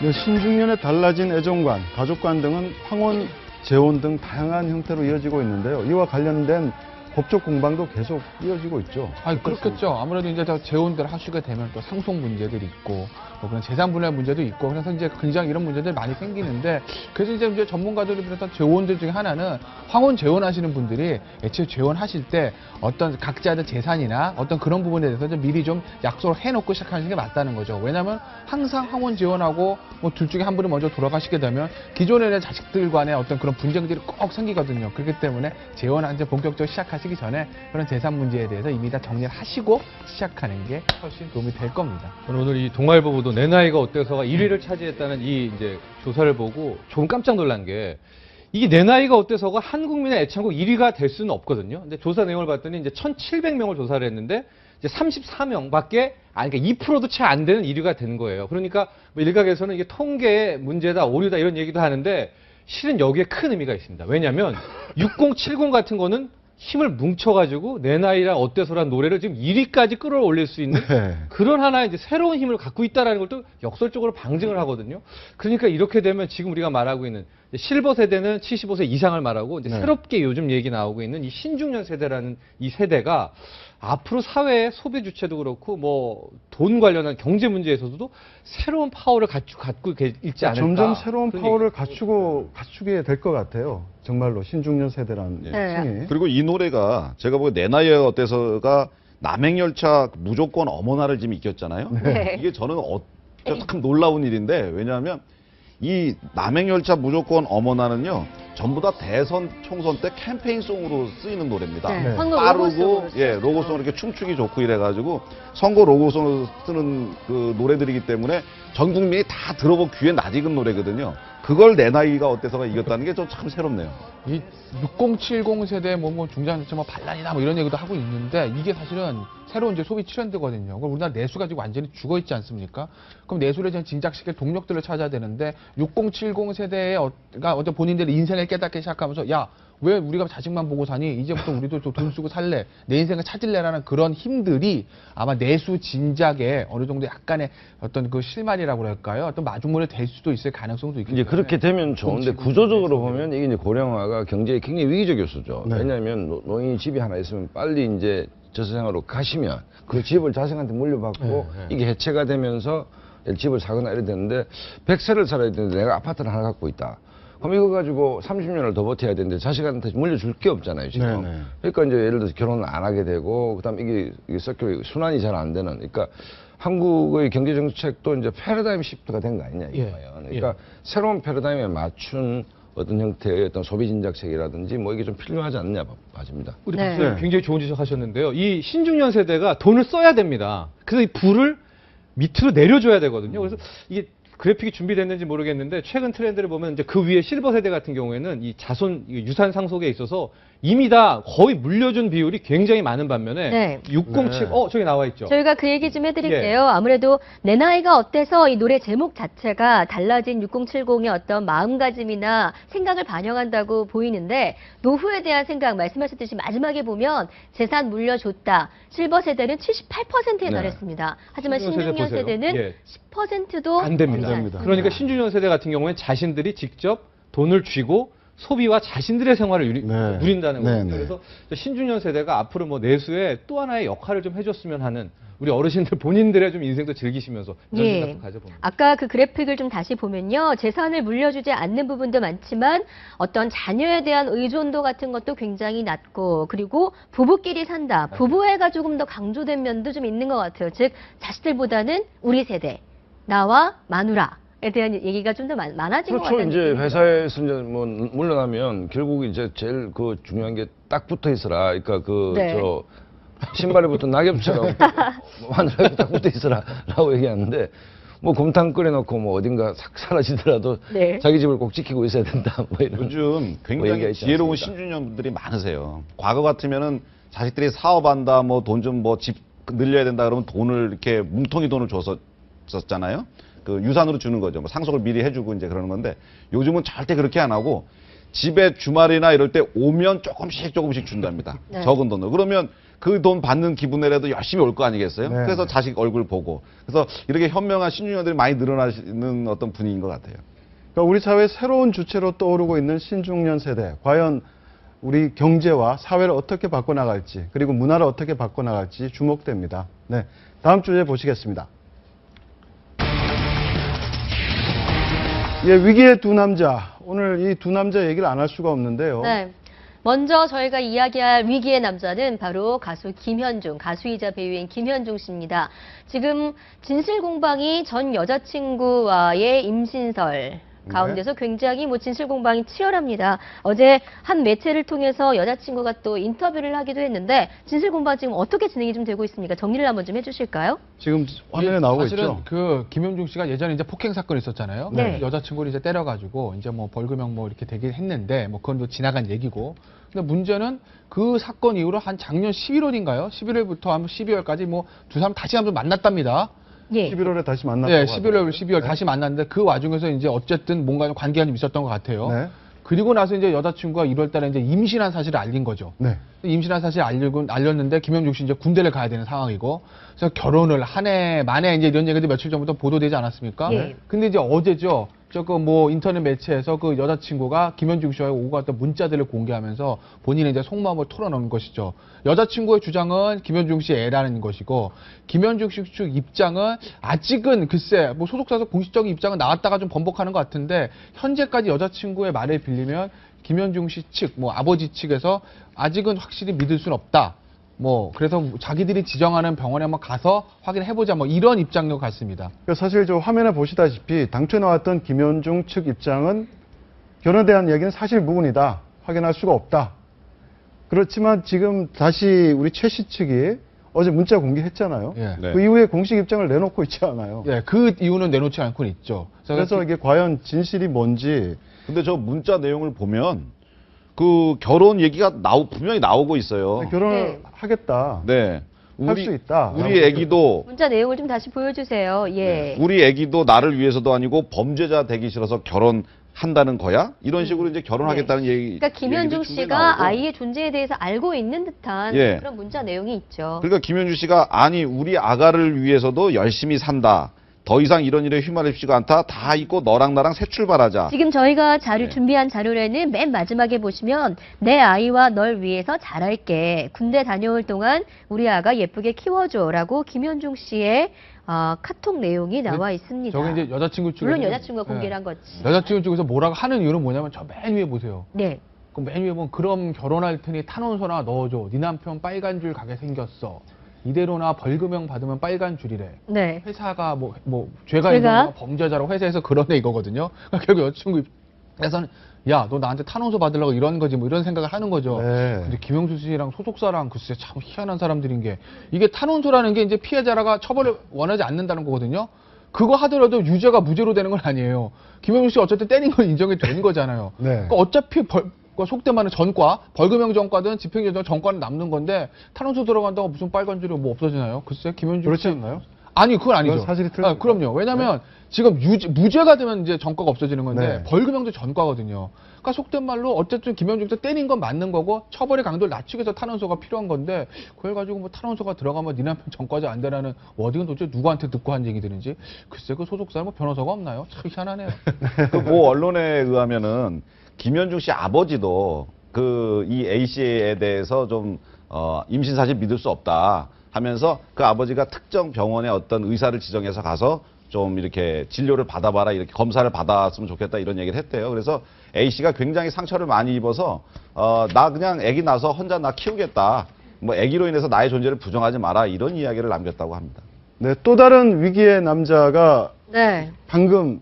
네, 신중년의 달라진 애정관, 가족관 등은 황혼, 재혼 등 다양한 형태로 이어지고 있는데요. 이와 관련된 법적 공방도 계속 이어지고 있죠. 그렇겠죠. 아무래도 이제 재혼들 하시게 되면 또 상속 문제들이 있고, 뭐 그런 재산 분할 문제도 있고, 그래서 이제 굉장히 이런 문제들이 많이 생기는데, 그래서 이제 전문가들이 비롯한 재혼들 중에 하나는 황혼 재혼하시는 분들이 애초에 재혼하실 때 어떤 각자의 재산이나 어떤 그런 부분에 대해서 좀 미리 좀 약속을 해놓고 시작하는 게 맞다는 거죠. 왜냐하면 항상 황혼 재혼하고 뭐 둘 중에 한 분이 먼저 돌아가시게 되면 기존의 자식들 간의 어떤 그런 분쟁들이 꼭 생기거든요. 그렇기 때문에 재혼 이제 본격적으로 시작하시기 전에 그런 재산 문제에 대해서 이미 다 정리를 하시고 시작하는 게 훨씬 도움이 될 겁니다. 저는 오늘 이 동아일보 보도 내 나이가 어때서가 1위를 차지했다는 이 이제 조사를 보고 조금 깜짝 놀란 게 이게 내 나이가 어때서가 한국민의 애창곡 1위가 될 수는 없거든요. 근데 조사 내용을 봤더니 이제 1,700명을 조사를 했는데 이제 34명밖에 그러니까 2%도 채 안 되는 1위가 된 거예요. 그러니까 뭐 일각에서는 이게 통계의 문제다, 오류다 이런 얘기도 하는데 실은 여기에 큰 의미가 있습니다. 왜냐하면 60, 70 같은 거는 힘을 뭉쳐가지고 내 나이랑 어때서란 노래를 지금 1위까지 끌어올릴 수 있는 네. 그런 하나의 이제 새로운 힘을 갖고 있다라는 걸 또 역설적으로 방증을 하거든요. 그러니까 이렇게 되면 지금 우리가 말하고 있는 실버 세대는 75세 이상을 말하고 이제 네. 새롭게 요즘 얘기 나오고 있는 이 신중년 세대라는 이 세대가 앞으로 사회의 소비 주체도 그렇고 뭐 돈 관련한 경제 문제에서도 새로운 파워를 갖고 있지 않을까. 점점 새로운 그런 파워를 갖추게 될 것 같아요. 정말로 신중년 세대라는 네. 층이. 그리고 이 노래가 제가 보기에 내 나이에 어때서가 남행열차 무조건 어머나를 지금 이겼잖아요. 네. 이게 저는 참 놀라운 일인데 왜냐하면 이 남행열차 무조건 어머나는요 전부 다 대선 총선 때 캠페인송으로 쓰이는 노래입니다. 네. 선거 빠르고 로고송으로 예 쓰였죠. 로고송 이렇게 춤추기 좋고 이래가지고 선거 로고송으로 쓰는 그 노래들이기 때문에 전 국민이 다 들어보 귀에 낯익은 노래거든요. 그걸 내 나이가 어때서가 이겼다는 게 좀 참 새롭네요. 이 60, 70 세대 뭐 중장년층 뭐 반란이다 뭐 이런 얘기도 하고 있는데 이게 사실은 새로운 이제 소비 트렌드거든요. 그럼 우리나라 내수가 지금 완전히 죽어 있지 않습니까? 그럼 내수를 진작시킬 동력들을 찾아야 되는데 60, 70 세대가 어제 본인들의 인생을 깨닫기 시작하면서 야, 왜 우리가 자식만 보고 사니? 이제부터 우리도 또 돈 쓰고 살래. 내 인생을 찾을래라는 그런 힘들이 아마 내수 진작에 어느 정도 약간의 어떤 그 실마리라고 할까요? 어떤 마중물이 될 수도 있을 가능성도 있기 이제 때문에 그렇게 되면 좋은데 구조적으로 보면 이게 이제 고령화가 경제에 굉장히 위기적 요소죠. 네. 왜냐하면 노인이 집이 하나 있으면 빨리 이제 저소생활로 가시면 그 집을 자식한테 물려받고 이게 해체가 되면서 집을 사거나 이래야 되는데 100세를 살아야 되는데 내가 아파트를 하나 갖고 있다. 그럼 이거 가지고 30년을 더 버텨야 되는데 자식한테 물려줄 게 없잖아요, 지금. 네네. 그러니까 이제 예를 들어서 결혼을 안 하게 되고, 그 다음에 이게 서큘, 순환이 잘 안 되는. 그러니까 한국의 경제정책도 이제 패러다임 시프트가 된 거 아니냐, 이거예요. 그러니까 새로운 패러다임에 맞춘 어떤 형태의 어떤 소비 진작책이라든지 뭐 이게 좀 필요하지 않느냐 봐집니다. 우리 네. 박사님 굉장히 좋은 지적하셨는데요. 이 신중년 세대가 돈을 써야 됩니다. 그래서 이 부를 밑으로 내려줘야 되거든요. 그래서 이게 그래픽이 준비됐는지 모르겠는데 최근 트렌드를 보면 이제 그 위에 실버 세대 같은 경우에는 이 자손 유산 상속에 있어서 이미 다 거의 물려준 비율이 굉장히 많은 반면에 네. 607 저기 나와 있죠. 저희가 그 얘기 좀 해드릴게요. 예. 아무래도 내 나이가 어때서 이 노래 제목 자체가 달라진 6070의 어떤 마음가짐이나 생각을 반영한다고 보이는데 노후에 대한 생각 말씀하셨듯이 마지막에 보면 재산 물려줬다. 실버 세대는 78%에 네. 달했습니다. 하지만 신중년 신중년 세대 보세요. 세대는 예. 10%도 안 됩니다. 그러니까 신중년 세대 같은 경우에는 자신들이 직접 돈을 쥐고 소비와 자신들의 생활을 네. 누린다는 거죠. 네, 네. 그래서 신중년 세대가 앞으로 뭐 내수에 또 하나의 역할을 좀 해줬으면 하는 우리 어르신들 본인들의 좀 인생도 즐기시면서 이런 예. 생각도 가져봅니다. 아까 그 그래픽을 좀 다시 보면요. 재산을 물려주지 않는 부분도 많지만 어떤 자녀에 대한 의존도 같은 것도 굉장히 낮고 그리고 부부끼리 산다. 부부애가 조금 더 강조된 면도 좀 있는 것 같아요. 즉 자식들보다는 우리 세대, 나와 마누라. 에 대한 얘기가 좀 더 많아진 것 그렇죠. 같아요. 이제 회사에서 이제 뭐 물러나면 결국 이제 제일 그 중요한 게 딱 붙어 있어라. 그러니까 그 네. 저 신발에 붙은 낙엽처럼 마누라에 딱 붙어 있어라라고 얘기하는데 뭐 곰탕 끓여놓고 뭐 어딘가 싹 사라지더라도 네. 자기 집을 꼭 지키고 있어야 된다. 뭐 이런 요즘 뭐 얘기가 굉장히 있지 지혜로운 않습니까? 신중년 분들이 많으세요. 과거 같으면은 자식들이 사업한다, 뭐 돈 좀 뭐 집 늘려야 된다 그러면 돈을 이렇게 뭉텅이 돈을 줬었잖아요. 그 유산으로 주는 거죠. 뭐 상속을 미리 해주고 이제 그러는 건데 요즘은 절대 그렇게 안 하고 집에 주말이나 이럴 때 오면 조금씩 준답니다. 네. 적은 돈으로. 그러면 그 돈 받는 기분이라도 열심히 올 거 아니겠어요? 네. 그래서 자식 얼굴 보고. 그래서 이렇게 현명한 신중년들이 많이 늘어나시는 어떤 분위기인 것 같아요. 그러니까 우리 사회의 새로운 주체로 떠오르고 있는 신중년 세대. 과연 우리 경제와 사회를 어떻게 바꿔나갈지 그리고 문화를 어떻게 바꿔나갈지 주목됩니다. 네, 다음 주제 보시겠습니다. 예, 위기의 두 남자. 오늘 이 두 남자 얘기를 안 할 수가 없는데요. 네. 먼저 저희가 이야기할 위기의 남자는 바로 가수 김현중, 가수이자 배우인 김현중 씨입니다. 지금 진실공방이 전 여자친구와의 임신설 가운데서 굉장히 뭐 진실공방이 치열합니다. 어제 한 매체를 통해서 여자친구가 또 인터뷰를 하기도 했는데 진실공방 지금 어떻게 진행이 좀 되고 있습니까? 정리를 한번 좀 해주실까요? 지금 화면에 나오고 사실은 있죠. 그 김현중 씨가 예전에 이제 폭행 사건이 있었잖아요. 네. 여자친구를 이제 때려가지고 이제 뭐 벌금형 뭐 이렇게 되긴 했는데 뭐 그건 또 지나간 얘기고. 근데 문제는 그 사건 이후로 한 작년 11월인가요? 11월부터 한 12월까지 뭐 두 사람 다시 한번 만났답니다. 예. 11월에 다시 만났다고 네, 하더라고요. 12월 네. 다시 만났는데 그 와중에서 이제 어쨌든 뭔가 좀 관계가 좀 있었던 것 같아요. 네. 그리고 나서 이제 여자친구가 1월 달에 이제 임신한 사실을 알린 거죠. 네. 임신한 사실 알렸는데 김현중 씨 이제 군대를 가야 되는 상황이고, 그래서 결혼을 한 해 만에 이제 이런 얘기도 며칠 전부터 보도되지 않았습니까? 예. 근데 이제 어제죠. 뭐 인터넷 매체에서 그 여자친구가 김현중 씨와의 오고 갔던 문자들을 공개하면서 본인의 이제 속마음을 털어놓은 것이죠. 여자친구의 주장은 김현중 씨 애라는 것이고, 김현중 씨 측 입장은 아직은 글쎄 뭐 소속사에서 공식적인 입장은 나왔다가 좀 번복하는 것 같은데, 현재까지 여자친구의 말을 빌리면 김현중 씨 측, 뭐 아버지 측에서 아직은 확실히 믿을 수는 없다. 뭐 그래서 자기들이 지정하는 병원에 한번 가서 확인해보자, 뭐 이런 입장력 같습니다. 그러니까 사실 저 화면에 보시다시피 당초에 나왔던 김현중 측 입장은 결혼에 대한 얘기는 사실 무근이다. 확인할 수가 없다. 그렇지만 지금 다시 우리 최 씨 측이 어제 문자 공개했잖아요. 예. 네. 그 이후에 공식 입장을 내놓고 있지 않아요. 예, 그 이유는 내놓지 않고는 있죠. 그래서 이게 과연 진실이 뭔지. 근데 저 문자 내용을 보면 그 결혼 얘기가 분명히 나오고 있어요. 결혼을 네. 하겠다. 네. 할 수 있다. 우리 애기도 문자 내용을 좀 다시 보여주세요. 예. 우리 애기도 나를 위해서도 아니고 범죄자 되기 싫어서 결혼한다는 거야? 이런 식으로 이제 결혼하겠다는 얘기. 그러니까 김현중 얘기도 충분히 씨가 나오고. 아이의 존재에 대해서 알고 있는 듯한 예. 그런 문자 내용이 있죠. 그러니까 김현주 씨가 아니 우리 아가를 위해서도 열심히 산다. 더 이상 이런 일에 휘말립지가 않다. 다 잊고 너랑 나랑 새 출발하자. 지금 저희가 네. 준비한 자료에는 맨 마지막에 보시면 내 아이와 널 위해서 잘할게. 군대 다녀올 동안 우리 아가 예쁘게 키워줘라고 김현중 씨의 카톡 내용이 나와 있습니다. 저게 이제 여자친구 측에서 물론 여자친구가 공개를 한 거지. 여자친구 쪽에서 뭐라고 하는 이유는 뭐냐면 저 맨 위에 보세요. 네. 그 맨 위에 보면 그럼 결혼할 테니 탄원서나 넣어줘. 네 남편 빨간 줄 가게 생겼어. 이대로나 벌금형 받으면 빨간 줄이래. 네. 회사가 죄가 죄가? 있는 범죄자라고 회사에서 그러네 이거거든요. 그러니까 결국 여자친구 입장에서는 야, 너 나한테 탄원서 받으려고 이런 거지 뭐 이런 생각을 하는 거죠. 네. 근데 김영수 씨랑 소속사랑 글쎄 참 희한한 사람들인 게, 이게 탄원서라는 게 이제 피해자가 처벌을 원하지 않는다는 거거든요. 그거 하더라도 유죄가 무죄로 되는 건 아니에요. 김영수 씨 어쨌든 때린 건 인정이 된 거잖아요. 네. 그러니까 어차피 속된 말은 전과, 벌금형 전과든 집행유예 전과는 남는 건데 탄원서 들어간다고 무슨 빨간 줄이 뭐 없어지나요? 글쎄 김현중 그렇지 씨 않나요? 아니 그건 아니죠. 그건 사실이 틀립니다. 그럼요. 왜냐하면 지금 무죄가 되면 이제 전과가 없어지는 건데 네. 벌금형도 전과거든요. 그러니까 속된 말로 어쨌든 김현중 씨 때린 건 맞는 거고 처벌의 강도를 낮추기 위해서 탄원서가 필요한 건데, 그걸 가지고 뭐 탄원서가 들어가면 네 남편 전과자 안 되라는 워딩은 도대체 누구한테 듣고 한 얘기들인지, 글쎄 그 소속사는 뭐 변호사가 없나요? 참 희한하네요. 그 뭐 언론에 의하면은 김현중 씨 아버지도 그 이 A 씨에 대해서 좀 임신 사실 믿을 수 없다 하면서 그 아버지가 특정 병원의 어떤 의사를 지정해서 가서 좀 이렇게 진료를 받아봐라, 이렇게 검사를 받았으면 좋겠다 이런 얘기를 했대요. 그래서 A 씨가 굉장히 상처를 많이 입어서 나 그냥 아기 낳아서 혼자 나 키우겠다. 뭐 아기로 인해서 나의 존재를 부정하지 마라 이런 이야기를 남겼다고 합니다. 네, 또 다른 위기의 남자가 네. 방금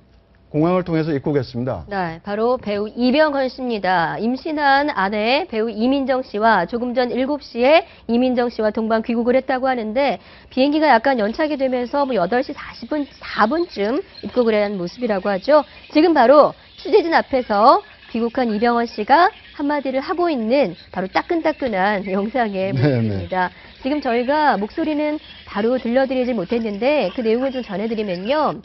공항을 통해서 입국했습니다. 네, 바로 배우 이병헌 씨입니다. 임신한 아내 배우 이민정 씨와 조금 전 7시에 이민정 씨와 동반 귀국을 했다고 하는데, 비행기가 약간 연착이 되면서 8시 4분쯤 입국을 한 모습이라고 하죠. 지금 바로 취재진 앞에서 귀국한 이병헌 씨가 한마디를 하고 있는 바로 따끈따끈한 영상의 모습입니다. 지금 저희가 목소리는 바로 들려드리지 못했는데 그 내용을 좀 전해드리면요.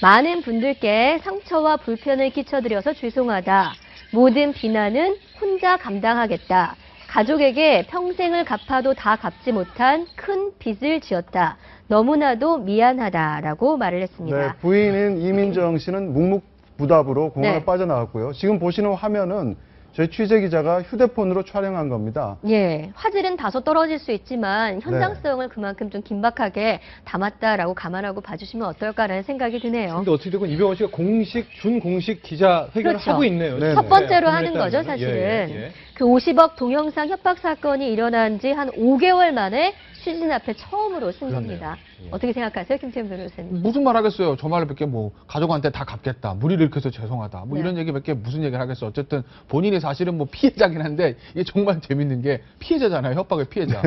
많은 분들께 상처와 불편을 끼쳐드려서 죄송하다. 모든 비난은 혼자 감당하겠다. 가족에게 평생을 갚아도 다 갚지 못한 큰 빚을 지었다. 너무나도 미안하다라고 말을 했습니다. 네, 부인인 이민정 씨는 묵묵부답으로 공항을 네. 빠져나왔고요. 지금 보시는 화면은 저희 취재기자가 휴대폰으로 촬영한 겁니다. 예, 화질은 다소 떨어질 수 있지만 현장성을 그만큼 좀 긴박하게 담았다라고 감안하고 봐주시면 어떨까라는 생각이 드네요. 근데 어떻게 되건 이병헌 씨가 준공식 기자회견을 그렇죠. 하고 있네요. 네, 첫 네. 번째로 하는 일단은. 거죠, 사실은. 예. 그 50억 동영상 협박 사건이 일어난 지 한 5개월 만에 취재진 앞에 처음으로 쓴 겁니다. 어떻게 생각하세요, 김태형 변호사님? 무슨 말 하겠어요. 저 말을 몇 개 가족한테 다 갚겠다. 무리를 일으켜서 죄송하다. 뭐 네. 이런 얘기 몇 개 무슨 얘기를 하겠어. 어쨌든 본인이 사실은 피해자긴 한데, 이게 정말 재밌는 게 피해자잖아요. 협박의 피해자.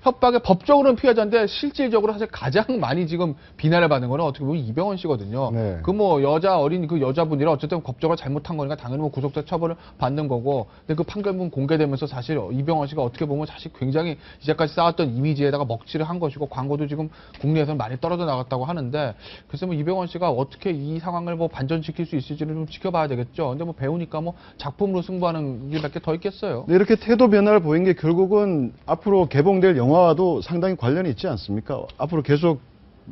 협박의 법적으로는 피해자인데 실질적으로 사실 가장 많이 지금 비난을 받는 거는 어떻게 보면 이병헌 씨거든요. 네. 그 뭐 어린 그 여자분이라 어쨌든 법적으로 잘못한 거니까 당연히 뭐 구속자 처벌을 받는 거고. 근데 그 판결문 공개되면서 사실 이병헌 씨가 어떻게 보면 사실 굉장히 이제까지 쌓았던 이미지에다가 먹칠을 한 것이고 광고도 지금 국내에서는 많이 떨어져 나갔다고 하는데 글쎄 뭐 이병헌 씨가 어떻게 이 상황을 뭐 반전시킬 수 있을지를 좀 지켜봐야 되겠죠. 근데 뭐 배우니까 뭐 작품으로 승부하는 일밖에 더 있겠어요. 네, 이렇게 태도 변화를 보인 게 결국은 앞으로 개봉될 영화와도 상당히 관련이 있지 않습니까? 앞으로 계속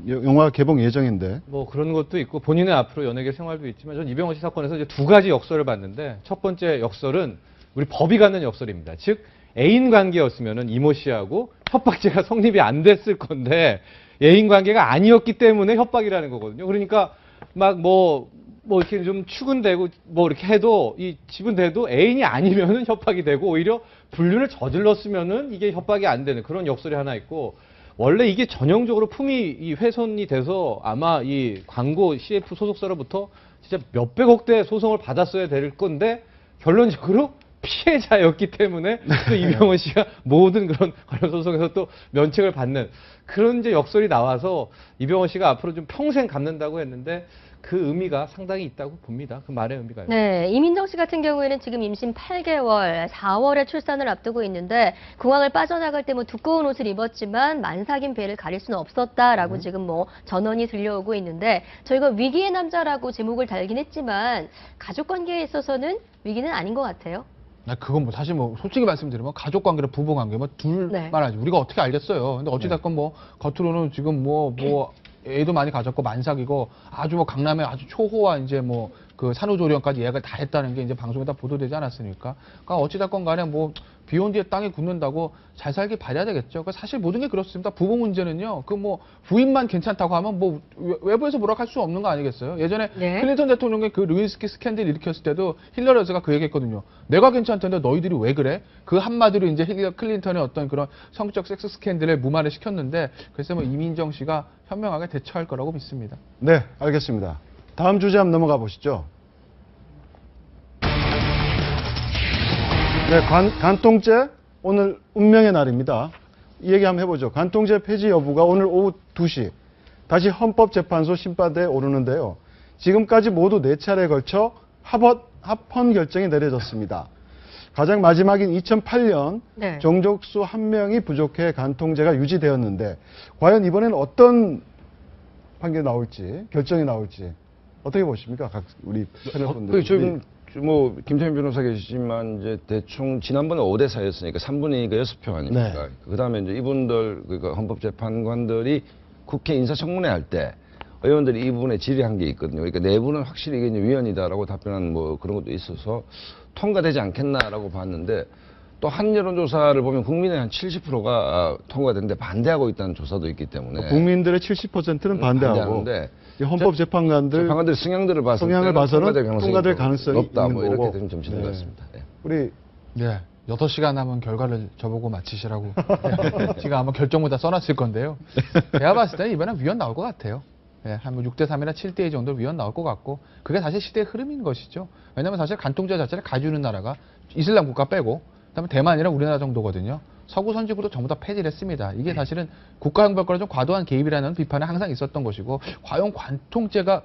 영화 개봉 예정인데. 뭐 그런 것도 있고 본인의 앞으로 연예계 생활도 있지만 전 이병헌 씨 사건에서 이제 두 가지 역설을 봤는데 첫 번째 역설은 우리 법이 갖는 역설입니다. 즉 애인 관계였으면은 이모 씨하고 협박죄가 성립이 안 됐을 건데 애인 관계가 아니었기 때문에 협박이라는 거거든요. 그러니까 막 뭐 이렇게 좀 추근되고 뭐 이렇게 해도 이 지분돼도 애인이 아니면은 협박이 되고 오히려 불륜을 저질렀으면은 이게 협박이 안 되는 그런 역설이 하나 있고 원래 이게 전형적으로 품위 이 훼손이 돼서 아마 이 광고 CF 소속사로부터 진짜 몇백억대 소송을 받았어야 될 건데 결론적으로 피해자였기 때문에 또 이병헌 씨가 모든 그런 관련 소송에서 또 면책을 받는 그런 이제 역설이 나와서 이병헌 씨가 앞으로 좀 평생 갚는다고 했는데 그 의미가 상당히 있다고 봅니다. 그 말의 의미가요. 네, 이민정 씨 같은 경우에는 지금 임신 8개월, 4월에 출산을 앞두고 있는데 공항을 빠져나갈 때 뭐 두꺼운 옷을 입었지만 만삭인 배를 가릴 수는 없었다라고 지금 뭐 전언이 들려오고 있는데 저희가 위기의 남자라고 제목을 달긴 했지만 가족 관계에 있어서는 위기는 아닌 것 같아요. 그건 뭐 사실 뭐 솔직히 말씀드리면 가족 관계나 부부 관계 뭐 둘만 하지 우리가 어떻게 알겠어요. 근데 어찌됐건 뭐 겉으로는 지금 뭐 애도 많이 가졌고 만삭이고 아주 뭐 강남에 아주 초호화 이제 뭐 그 산후조리원까지 예약을 다 했다는 게 이제 방송에 다 보도되지 않았습니까? 그러니까 어찌됐건 간에 뭐 비온 뒤에 땅에 굳는다고 잘 살길 바라야 되겠죠. 그 사실 모든 게 그렇습니다. 부부 문제는요. 그 뭐 부인만 괜찮다고 하면 뭐 외부에서 뭐라 할 수 없는 거 아니겠어요? 예전에 클린턴 대통령의 그 루이스키 스캔들 일으켰을 때도 힐러리 여사가 그 얘기했거든요. 내가 괜찮던데 너희들이 왜 그래? 그 한마디로 이제 클린턴의 어떤 그런 성적 섹스 스캔들을 무마를 시켰는데 글쎄 뭐 이민정 씨가 현명하게 대처할 거라고 믿습니다. 네, 알겠습니다. 다음 주제 한번 넘어가 보시죠. 네, 간통죄 오늘 운명의 날입니다. 이 얘기 한번 해보죠. 간통죄 폐지 여부가 오늘 오후 2시 다시 헌법재판소 심판대에 오르는데요. 지금까지 모두 4차례에 걸쳐 합헌 결정이 내려졌습니다. 가장 마지막인 2008년 정족수 1명이 부족해 간통죄가 유지되었는데 과연 이번에는 어떤 판결이 나올지 결정이 나올지 어떻게 보십니까? 우리 패널분들. 지금 뭐 김태민 변호사 계시지만 이제 대충 지난번에 5대 4였으니까 3분의 2가 6표 아닙니까? 네. 그다음에 이제 이분들 그러니까 헌법재판관들이 국회 인사청문회 할 때 의원들이 이 부분에 질의한 게 있거든요. 그러니까 내부는 확실히 이게 이제 위헌이다라고 답변한 뭐 그런 것도 있어서 통과되지 않겠나라고 봤는데 또 한 여론조사를 보면 국민의 한 70%가 통과됐는데 반대하고 있다는 조사도 있기 때문에 국민들의 70%는 반대하고 헌법재판관들 성향을 봐서는 통과될 가능성이 높다. 있는 뭐 거고. 이렇게 되면 점치는 것 같습니다. 네. 우리 6시간 남은 결과를 저보고 맞히시라고 지금 아마 결정문 다 써놨을 건데요. 제가 봤을 때는 이번엔 위헌 나올 것 같아요. 한 6대3이나 7대2 정도 위헌 나올 것 같고 그게 사실 시대의 흐름인 것이죠. 왜냐하면 사실 간통죄 자체를 가지는 나라가 이슬람 국가 빼고 그다음에 대만이랑 우리나라 정도거든요. 서구 선진국도 전부 다 폐지를 했습니다. 이게 사실은 국가형벌권의 좀 과도한 개입이라는 비판이 항상 있었던 것이고 과연 관통죄가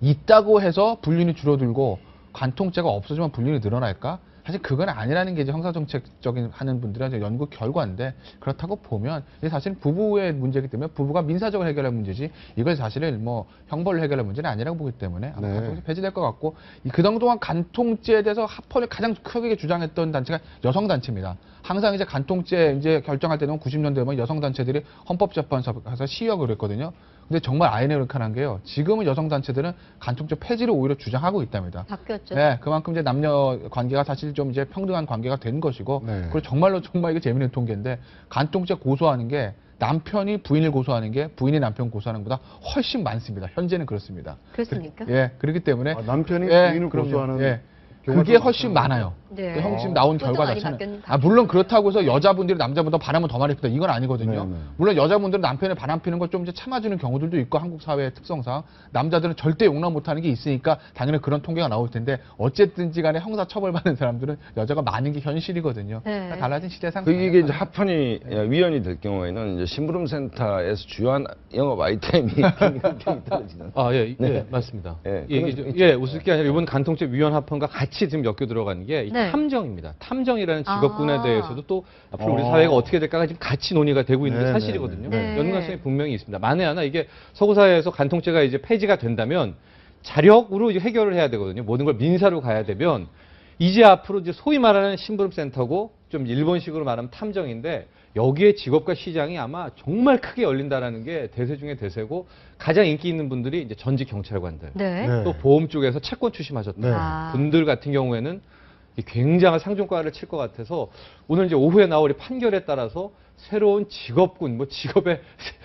있다고 해서 불륜이 줄어들고 관통죄가 없어지면 불륜이 늘어날까? 사실 그건 아니라는 게 이제 형사정책적인 하는 분들의 이제 연구 결과인데 그렇다고 보면 이게 사실 부부의 문제이기 때문에 부부가 민사적으로 해결할 문제지 이걸 사실은 뭐 형벌로 해결할 문제는 아니라고 보기 때문에 아마 간통죄 폐지될 것 같고 그동안 간통죄에 대해서 합헌을 가장 크게 주장했던 단체가 여성단체입니다. 항상 이제 간통죄 이제 결정할 때는 90년대 되면 여성단체들이 헌법재판소에 가서 시위하고 그랬거든요. 근데 정말 아이러니컬한 게요. 지금은 여성단체들은 간통죄 폐지를 오히려 주장하고 있답니다. 바뀌었죠. 네, 그만큼 이제 남녀 관계가 사실 좀 이제 평등한 관계가 된 것이고, 그리고 정말 이게 재미있는 통계인데, 간통죄 고소하는 게 남편이 부인을 고소하는 게 부인이 남편 고소하는 것보다 훨씬 많습니다. 현재는 그렇습니다. 그렇습니까? 그렇기 때문에 남편이 부인을 고소하는 그게 훨씬 많아요. 네. 형 지금 나온 그것도 결과 많이 자체는 물론 그렇다고 해서 여자분들이 남자보다 바람을 더 많이 핀다 이건 아니거든요. 네. 물론 여자분들은 남편의 바람 피는 걸 좀 이제 참아주는 경우들도 있고 한국 사회의 특성상 남자들은 절대 용납 못하는 게 있으니까 당연히 그런 통계가 나올 텐데 어쨌든지 간에 형사 처벌받는 사람들은 여자가 많은 게 현실이거든요. 네. 그러니까 달라진 시대상 이게 이제 합헌이 위헌이 될 경우에는 이제 심부름센터에서 주요한 영업 아이템이 김이 떨어지는. 예, 맞습니다. 예, 이게 웃을 게 아니라 이번 간통죄 위헌 합헌과 같이 지금 엮여 들어가는 게 이 네. 탐정입니다. 탐정이라는 직업군에 아. 대해서도 또 앞으로 우리 사회가 어떻게 될까가 지금 같이 논의가 되고 있는 게 네, 사실이거든요. 네. 연관성이 분명히 있습니다. 만에 하나 이게 서구사회에서 간통죄가 이제 폐지가 된다면 자력으로 이제 해결을 해야 되거든요. 모든 걸 민사로 가야 되면 이제 앞으로 이제 소위 말하는 심부름센터고 좀 일본식으로 말하면 탐정인데 여기에 직업과 시장이 아마 정말 크게 열린다라는 게 대세 중에 대세고 가장 인기 있는 분들이 이제 전직 경찰관들 네. 네. 또 보험 쪽에서 채권 추심하셨던 네. 분들 같은 경우에는 굉장한 상종가를 칠 것 같아서 오늘 이제 오후에 나올 이 판결에 따라서 새로운 직업군, 뭐 직업의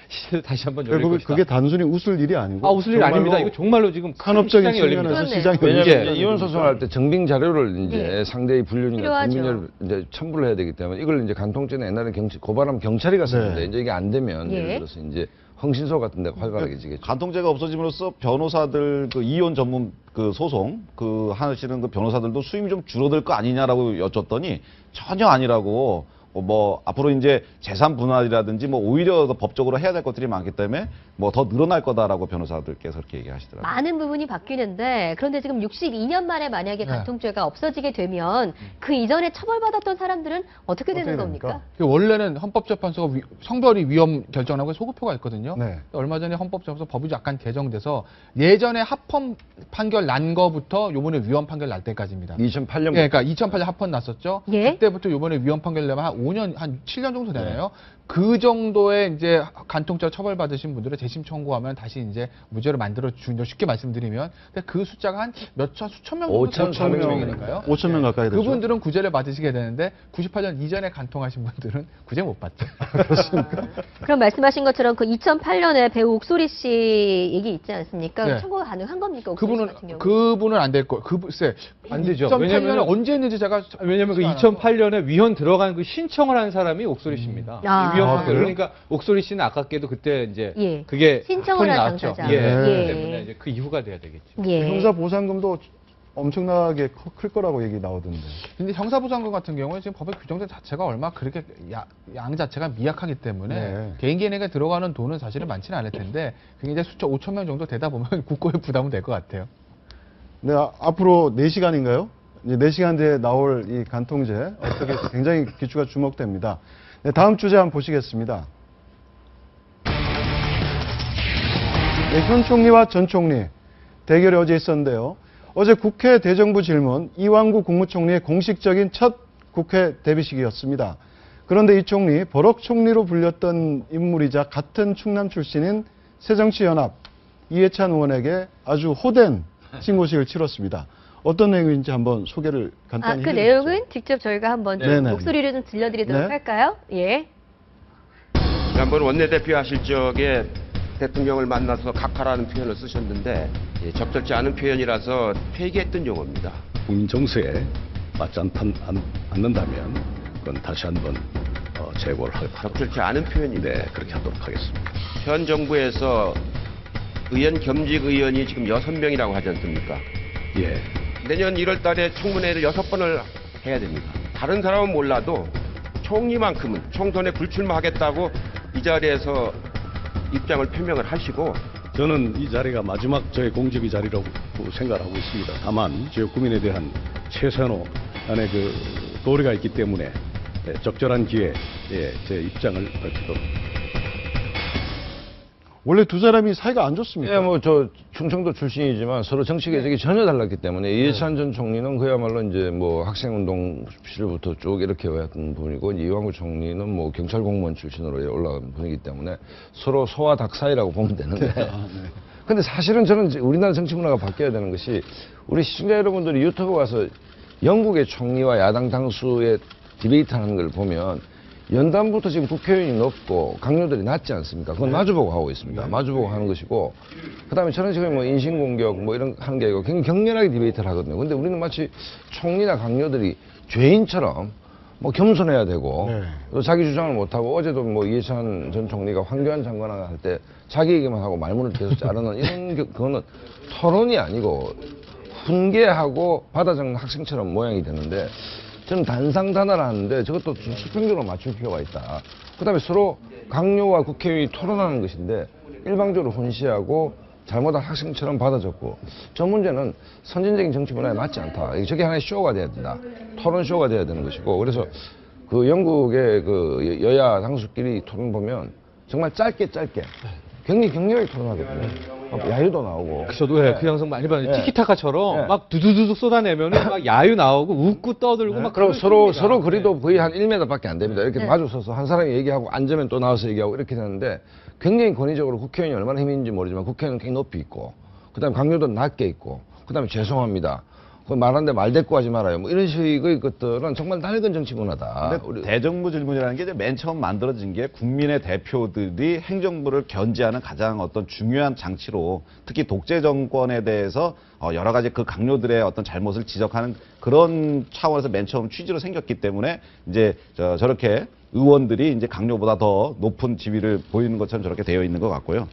시대를 다시 한번 열릴 결국 것이다. 그게 단순히 웃을 일이 아니고 웃을 일 정말로 아닙니다. 이거 정말로 지금 큰 산업적인 시장이 열립니다. 측면에서 그렇네요. 시장이 왜냐하면 이제 이제 이혼 소송할 때 증빙 자료를 이제 네. 상대의 불륜이나 필요하죠. 불륜을 이제 첨부를 해야 되기 때문에 이걸 이제 간통죄는 옛날에 고발하면 경찰이 갔었는데 네. 이제 이게 안 되면 예. 예를 들어서 이제 흥신소 같은 데가 활발하게 지겠죠. 간통죄가 없어짐으로써 변호사들 그 이혼 전문 그 소송 그 하시는 그 변호사들도 수임이 좀 줄어들 거 아니냐라고 여쭸더니 전혀 아니라고 뭐 앞으로 이제 재산 분할이라든지 뭐 오히려 더 법적으로 해야 될 것들이 많기 때문에 뭐 더 늘어날 거다라고 변호사들께서 그렇게 얘기하시더라고요. 많은 부분이 바뀌는데 그런데 지금 62년 만에 만약에 네. 간통죄가 없어지게 되면 그 이전에 처벌받았던 사람들은 어떻게 되는 어떻게 겁니까? 됩니까? 원래는 헌법재판소가 성별이 위헌 결정하고 소급표가 있거든요. 네. 얼마 전에 헌법재판소 법이 약간 개정돼서 예전에 합헌 판결 난 거부터 요번에 위헌 판결 날 때까지입니다. 2008년 예, 그러니까 2008년 합헌 났었죠. 예. 그때부터 요번에 위헌 판결 내면 한 5년, 한 7년 정도 되나요? 그 정도의 이제 간통죄 처벌받으신 분들은 재심 청구하면 다시 이제 무죄로 만들어 주죠. 쉽게 말씀드리면. 근데 그 숫자가 한 수천 명 정도 5,400 5천 명 가까이 되죠. 그분들은 구제를 받으시게 되는데 98년 이전에 간통하신 분들은 구제 못 받죠. 그럼 말씀하신 것처럼 그 2008년에 배우 옥소리 씨 얘기 있지 않습니까? 네. 청구가 가능한 겁니까? 옥소리 씨 같은 경우? 그분은 안 될 거. 글쎄 안 되죠. 2008년에 왜냐면은 언제 했는지 제가 왜냐면 그 쉽지가 않아서. 2008년에 위헌 들어간 그 신청을 한 사람이 옥소리 씨입니다. 아. 위헌 아, 판결. 그래요? 그러니까 옥소리 씨는 아깝게도 그때 이제 예. 그게 신청을 합헌이 한 나왔죠. 당사자. 예. 예. 그렇기 때문에 이제 그 이후가 돼야 되겠죠. 예. 형사 보상금도 엄청나게 클 거라고 얘기 나오던데. 근데 형사부상금 같은 경우에 지금 법에 규정된 자체가 얼마 그렇게 양 자체가 미약하기 때문에 네. 개인에게 들어가는 돈은 사실은 많지는 않을 텐데 그게 이제 숫자 5천 명 정도 되다 보면 국고에 부담은 될 것 같아요. 네, 앞으로 4시간인가요? 이제 4시간 뒤에 나올 이 간통죄 어떻게 굉장히 기초가 주목됩니다. 네, 다음 주제 한번 보시겠습니다. 네, 현 총리와 전 총리 대결이 어제 있었는데요. 어제 국회 대정부 질문 이완구 국무총리의 공식적인 첫 국회 데뷔식이었습니다. 그런데 이 총리, 버럭 총리로 불렸던 인물이자 같은 충남 출신인 새정치연합 이해찬 의원에게 아주 호된 신고식을 치렀습니다. 어떤 내용인지 한번 소개를 간단히 그 해주시죠. 내용은 직접 저희가 한번 좀 네네. 목소리를 좀 들려드리도록 네. 할까요? 예. 지난번 원내대표 하실 적에 대통령을 만나서 각하라는 표현을 쓰셨는데 적절치 않은 표현이라서 폐기했던 용어입니다. 국민 정서에 맞지 않는다면 그건 다시 한번 재고를 하도록 적절치 않은 표현입니다. 네, 그렇게 하도록 하겠습니다. 현 정부에서 의원 겸직 의원이 지금 6명이라고 하지 않습니까? 예. 내년 1월 달에 청문회를 6번을 해야 됩니다. 다른 사람은 몰라도 총리만큼은 총선에 불출마하겠다고 이 자리에서 입장을 표명을 하시고 저는 이 자리가 마지막 저의 공직의 자리라고 생각하고 있습니다. 다만 지역 구민에 대한 최선의 그 도리가 있기 때문에 적절한 기회에 제 입장을 밝히도록. 원래 두 사람이 사이가 안 좋습니까? 예, 뭐 저 충청도 출신이지만 서로 정치 궤적이 전혀 달랐기 때문에 이해찬 전 총리는 그야말로 이제 뭐 학생운동 시절부터 쭉 이렇게 왔던 분이고 이완구 총리는 뭐 경찰 공무원 출신으로 올라간 분이기 때문에 서로 소와 닭 사이라고 보면 되는데. 근데 사실은 저는 우리나라 정치 문화가 바뀌어야 되는 것이 우리 시청자 여러분들이 유튜브 와서 영국의 총리와 야당 당수의 디베이트 하는 걸 보면 연단부터 지금 국회의원이 높고 강요들이 낮지 않습니까? 그건 마주보고 하고 있습니다. 마주보고 하는 것이고, 그다음에 저런 식으로 뭐 인신공격 뭐 이런 하는 게 아니고 굉장히 격렬하게 디베이트를 하거든요. 근데 우리는 마치 총리나 강요들이 죄인처럼 뭐 겸손해야 되고 또 자기 주장을 못하고, 어제도 뭐 이해찬 전 총리가 황교안 장관을 할 때 자기 얘기만 하고 말문을 계속 자르는 이런 그거는 토론이 아니고 훈계하고 받아 적는 학생처럼 모양이 되는데, 저는 단상단화를 하는데 저것도 수평적으로 맞출 필요가 있다. 그다음에 서로 강요와 국회의원이 토론하는 것인데 일방적으로 훈시하고 잘못한 학생처럼 받아 적고, 저 문제는 선진적인 정치 문화에 맞지 않다. 저게 하나의 쇼가 돼야 된다. 토론 쇼가 돼야 되는 것이고, 그래서 그 영국의 그 여야 당수끼리 토론 보면 정말 짧게 굉장히 격렬하게 토론하거든요. 야유도 나오고. 저도 그 영상 많이 봤는데 티키타카처럼 막 두두두둑 쏟아내면은 막 야유 나오고 웃고 떠들고 막. 그럼 서로 거리도 거의 한 1m밖에 안 됩니다. 이렇게 마주 서서 한 사람이 얘기하고 앉으면 또 나와서 얘기하고 이렇게 되는데, 굉장히 권위적으로 국회의원이 얼마나 힘이 있는지 모르지만 국회의원은 굉장히 높이 있고, 그다음에 강요도 낮게 있고, 그다음에 죄송합니다. 말하는데 말대꾸하지 말아요. 뭐 이런 식의 것들은 정말 낡은 정치 문화다. 근데 대정부 질문이라는 게 이제 맨 처음 만들어진 게 국민의 대표들이 행정부를 견제하는 가장 어떤 중요한 장치로, 특히 독재 정권에 대해서 여러 가지 그 강요들의 어떤 잘못을 지적하는 그런 차원에서 맨 처음 취지로 생겼기 때문에 이제 저렇게 의원들이 이제 강요보다 더 높은 지위를 보이는 것처럼 저렇게 되어 있는 것 같고요.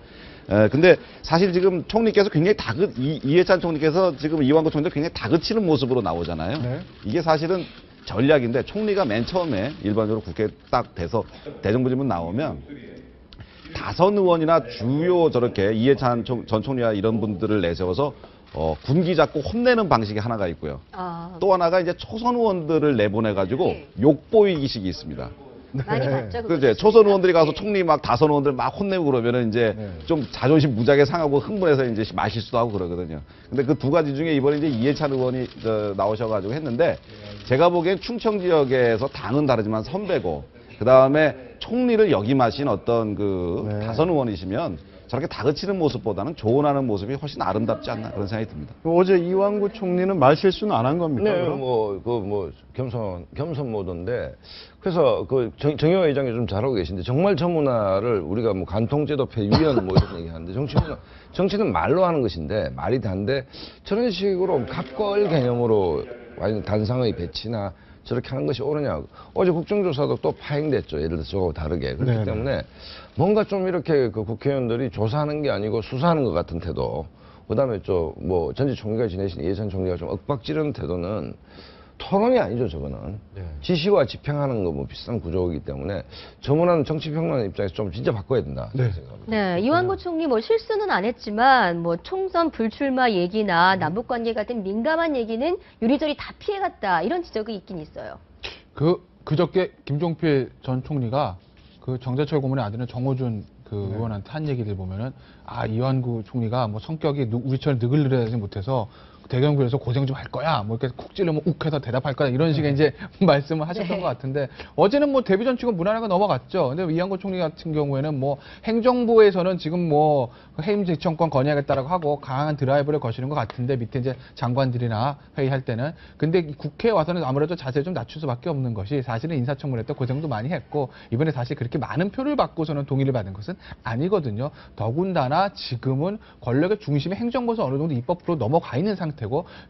근데 사실 지금 총리께서 굉장히 이해찬 총리께서 지금 이완구 총리도 굉장히 다그치는 모습으로 나오잖아요. 네. 이게 사실은 전략인데, 총리가 맨 처음에 일반적으로 국회에 딱 돼서 대정부 질문 나오면 다선 의원이나 주요 저렇게 이해찬 전 총리와 이런 분들을 내세워서 군기 잡고 혼내는 방식이 하나가 있고요. 또 하나가 이제 초선 의원들을 내보내가지고 욕보이기식이 있습니다. 많이 봤죠. 그죠. 초선 의원들이 가서 총리 막 다선 의원들 막 혼내고 그러면은 이제 좀 자존심 무지하게 상하고 흥분해서 이제 말실수도 하고 그러거든요. 근데 그 두 가지 중에 이번에 이제 이해찬 의원이 나오셔가지고 했는데, 제가 보기엔 충청 지역에서 당은 다르지만 선배고, 그 다음에 총리를 역임하신 어떤 다선 의원이시면 저렇게 다그치는 모습보다는 조언하는 모습이 훨씬 아름답지 않나, 그런 생각이 듭니다. 어제 이완구 총리는 말실수는 안 한 겁니까? 네, 겸손 모드인데, 그래서 정의화 의장이 좀 잘하고 계신데, 정말 저 문화를 우리가 뭐 간통제도표 위원 뭐 이런 얘기 하는데, 정치는 말로 하는 것인데, 말이 단데, 저런 식으로 갑걸 개념으로 완전 단상의 배치나 저렇게 하는 것이 옳으냐. 어제 국정조사도 또 파행됐죠. 예를 들어서 저거하고 다르게. 그렇기 때문에 뭔가 좀 이렇게 그 국회의원들이 조사하는 게 아니고 수사하는 것 같은 태도, 그다음에 뭐 전직 총리가 지내신 이해찬 총리가 좀 윽박지르는 태도는 토론이 아니죠. 저거는 지시와 집행하는 거 뭐 비슷한 구조이기 때문에 저 문화는 정치평론 입장에서 좀 진짜 바꿔야 된다. 네, 이완구 총리 뭐 실수는 안 했지만 뭐 총선 불출마 얘기나 남북 관계 같은 민감한 얘기는 요리조리 다 피해갔다, 이런 지적이 있긴 있어요. 그저께 김종필 전 총리가 그 정재철 고문의 아들은 정호준 의원한테 한 얘기들 보면은, 이완구 총리가 뭐 성격이 우리처럼 느글느글하지 못해서 대경부에서 고생 좀 할 거야, 뭐 이렇게 쿡 찔러면 욱해서 대답할 거야, 이런 식의 이제 말씀을 하셨던 것 같은데, 어제는 뭐 데뷔 전 치고 무난하게 넘어갔죠. 근데 이완구 총리 같은 경우에는 뭐 행정부에서는 지금 뭐 해임 재청권 건의하겠다라고 하고 강한 드라이브를 거시는 것 같은데, 밑에 이제 장관들이나 회의할 때는. 근데 국회에 와서는 아무래도 자세를 좀 낮출 수밖에 없는 것이, 사실은 인사청문회 때 고생도 많이 했고, 이번에 사실 그렇게 많은 표를 받고서는 동의를 받은 것은 아니거든요. 더군다나 지금은 권력의 중심이 행정부에서 어느 정도 입법으로 넘어가 있는 상태고,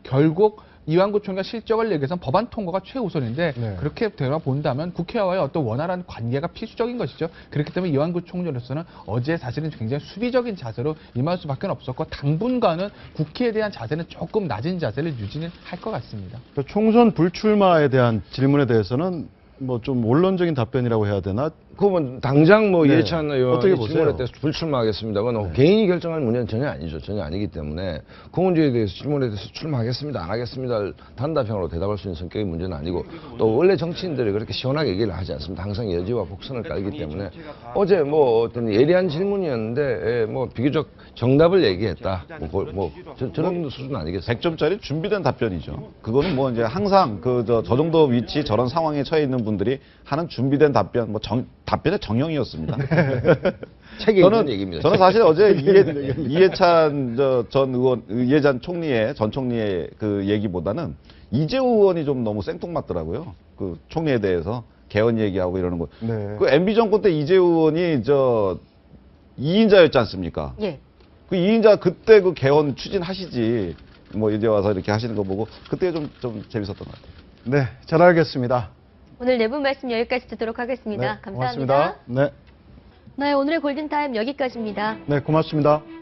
결국 이완구 총리가 실적을 내기 위해서는 법안 통과가 최우선인데, 그렇게 되어 본다면 국회와의 어떤 원활한 관계가 필수적인 것이죠. 그렇기 때문에 이완구 총리로서는 어제 사실은 굉장히 수비적인 자세로 임할 수밖에 없었고, 당분간은 국회에 대한 자세는 조금 낮은 자세를 유지는 할 것 같습니다. 총선 불출마에 대한 질문에 대해서는 뭐 좀 원론적인 답변이라고 해야 되나? 그러면 당장 뭐 이해찬 어떻게 의원이 보세요? 질문에 대해서 불출마하겠습니다. 그건 개인이 결정할 문제는 전혀 아니죠. 전혀 아니기 때문에 그 문제에 대해서 질문에 대해서 출마하겠습니다, 안 하겠습니다 단답형으로 대답할 수 있는 성격의 문제는 아니고, 또 원래 정치인들이 그렇게 시원하게 얘기를 하지 않습니다. 항상 여지와 복선을 깔기 때문에 어제 뭐 어떤 예리한 질문이었는데 뭐 비교적 정답을 얘기했다. 저런 수준 아니겠어요? 100점짜리 준비된 답변이죠. 그거는 뭐 이제 항상 저 정도 위치, 저런 상황에 처해 있는 분들이 하는 준비된 답변, 답변의 정형이었습니다. 책에 있는 얘기입니다. 저는 사실 어제 이해찬 이해찬 전 총리의 그 얘기보다는 이재호 의원이 좀 너무 생뚱맞더라고요. 그 총리에 대해서. 개헌 얘기하고 이러는 거. 네. 그 MB 정권 때 이재호 의원이 2인자였지 않습니까? 예. 그 2인자 그때 그 개헌 추진하시지. 뭐 이제 와서 이렇게 하시는 거 보고 그때 좀 재밌었던 것 같아요. 네, 잘 알겠습니다. 오늘 내부 말씀 여기까지 듣도록 하겠습니다. 네, 감사합니다. 고맙습니다. 네, 네, 오늘의 골든타임 여기까지입니다. 네, 고맙습니다.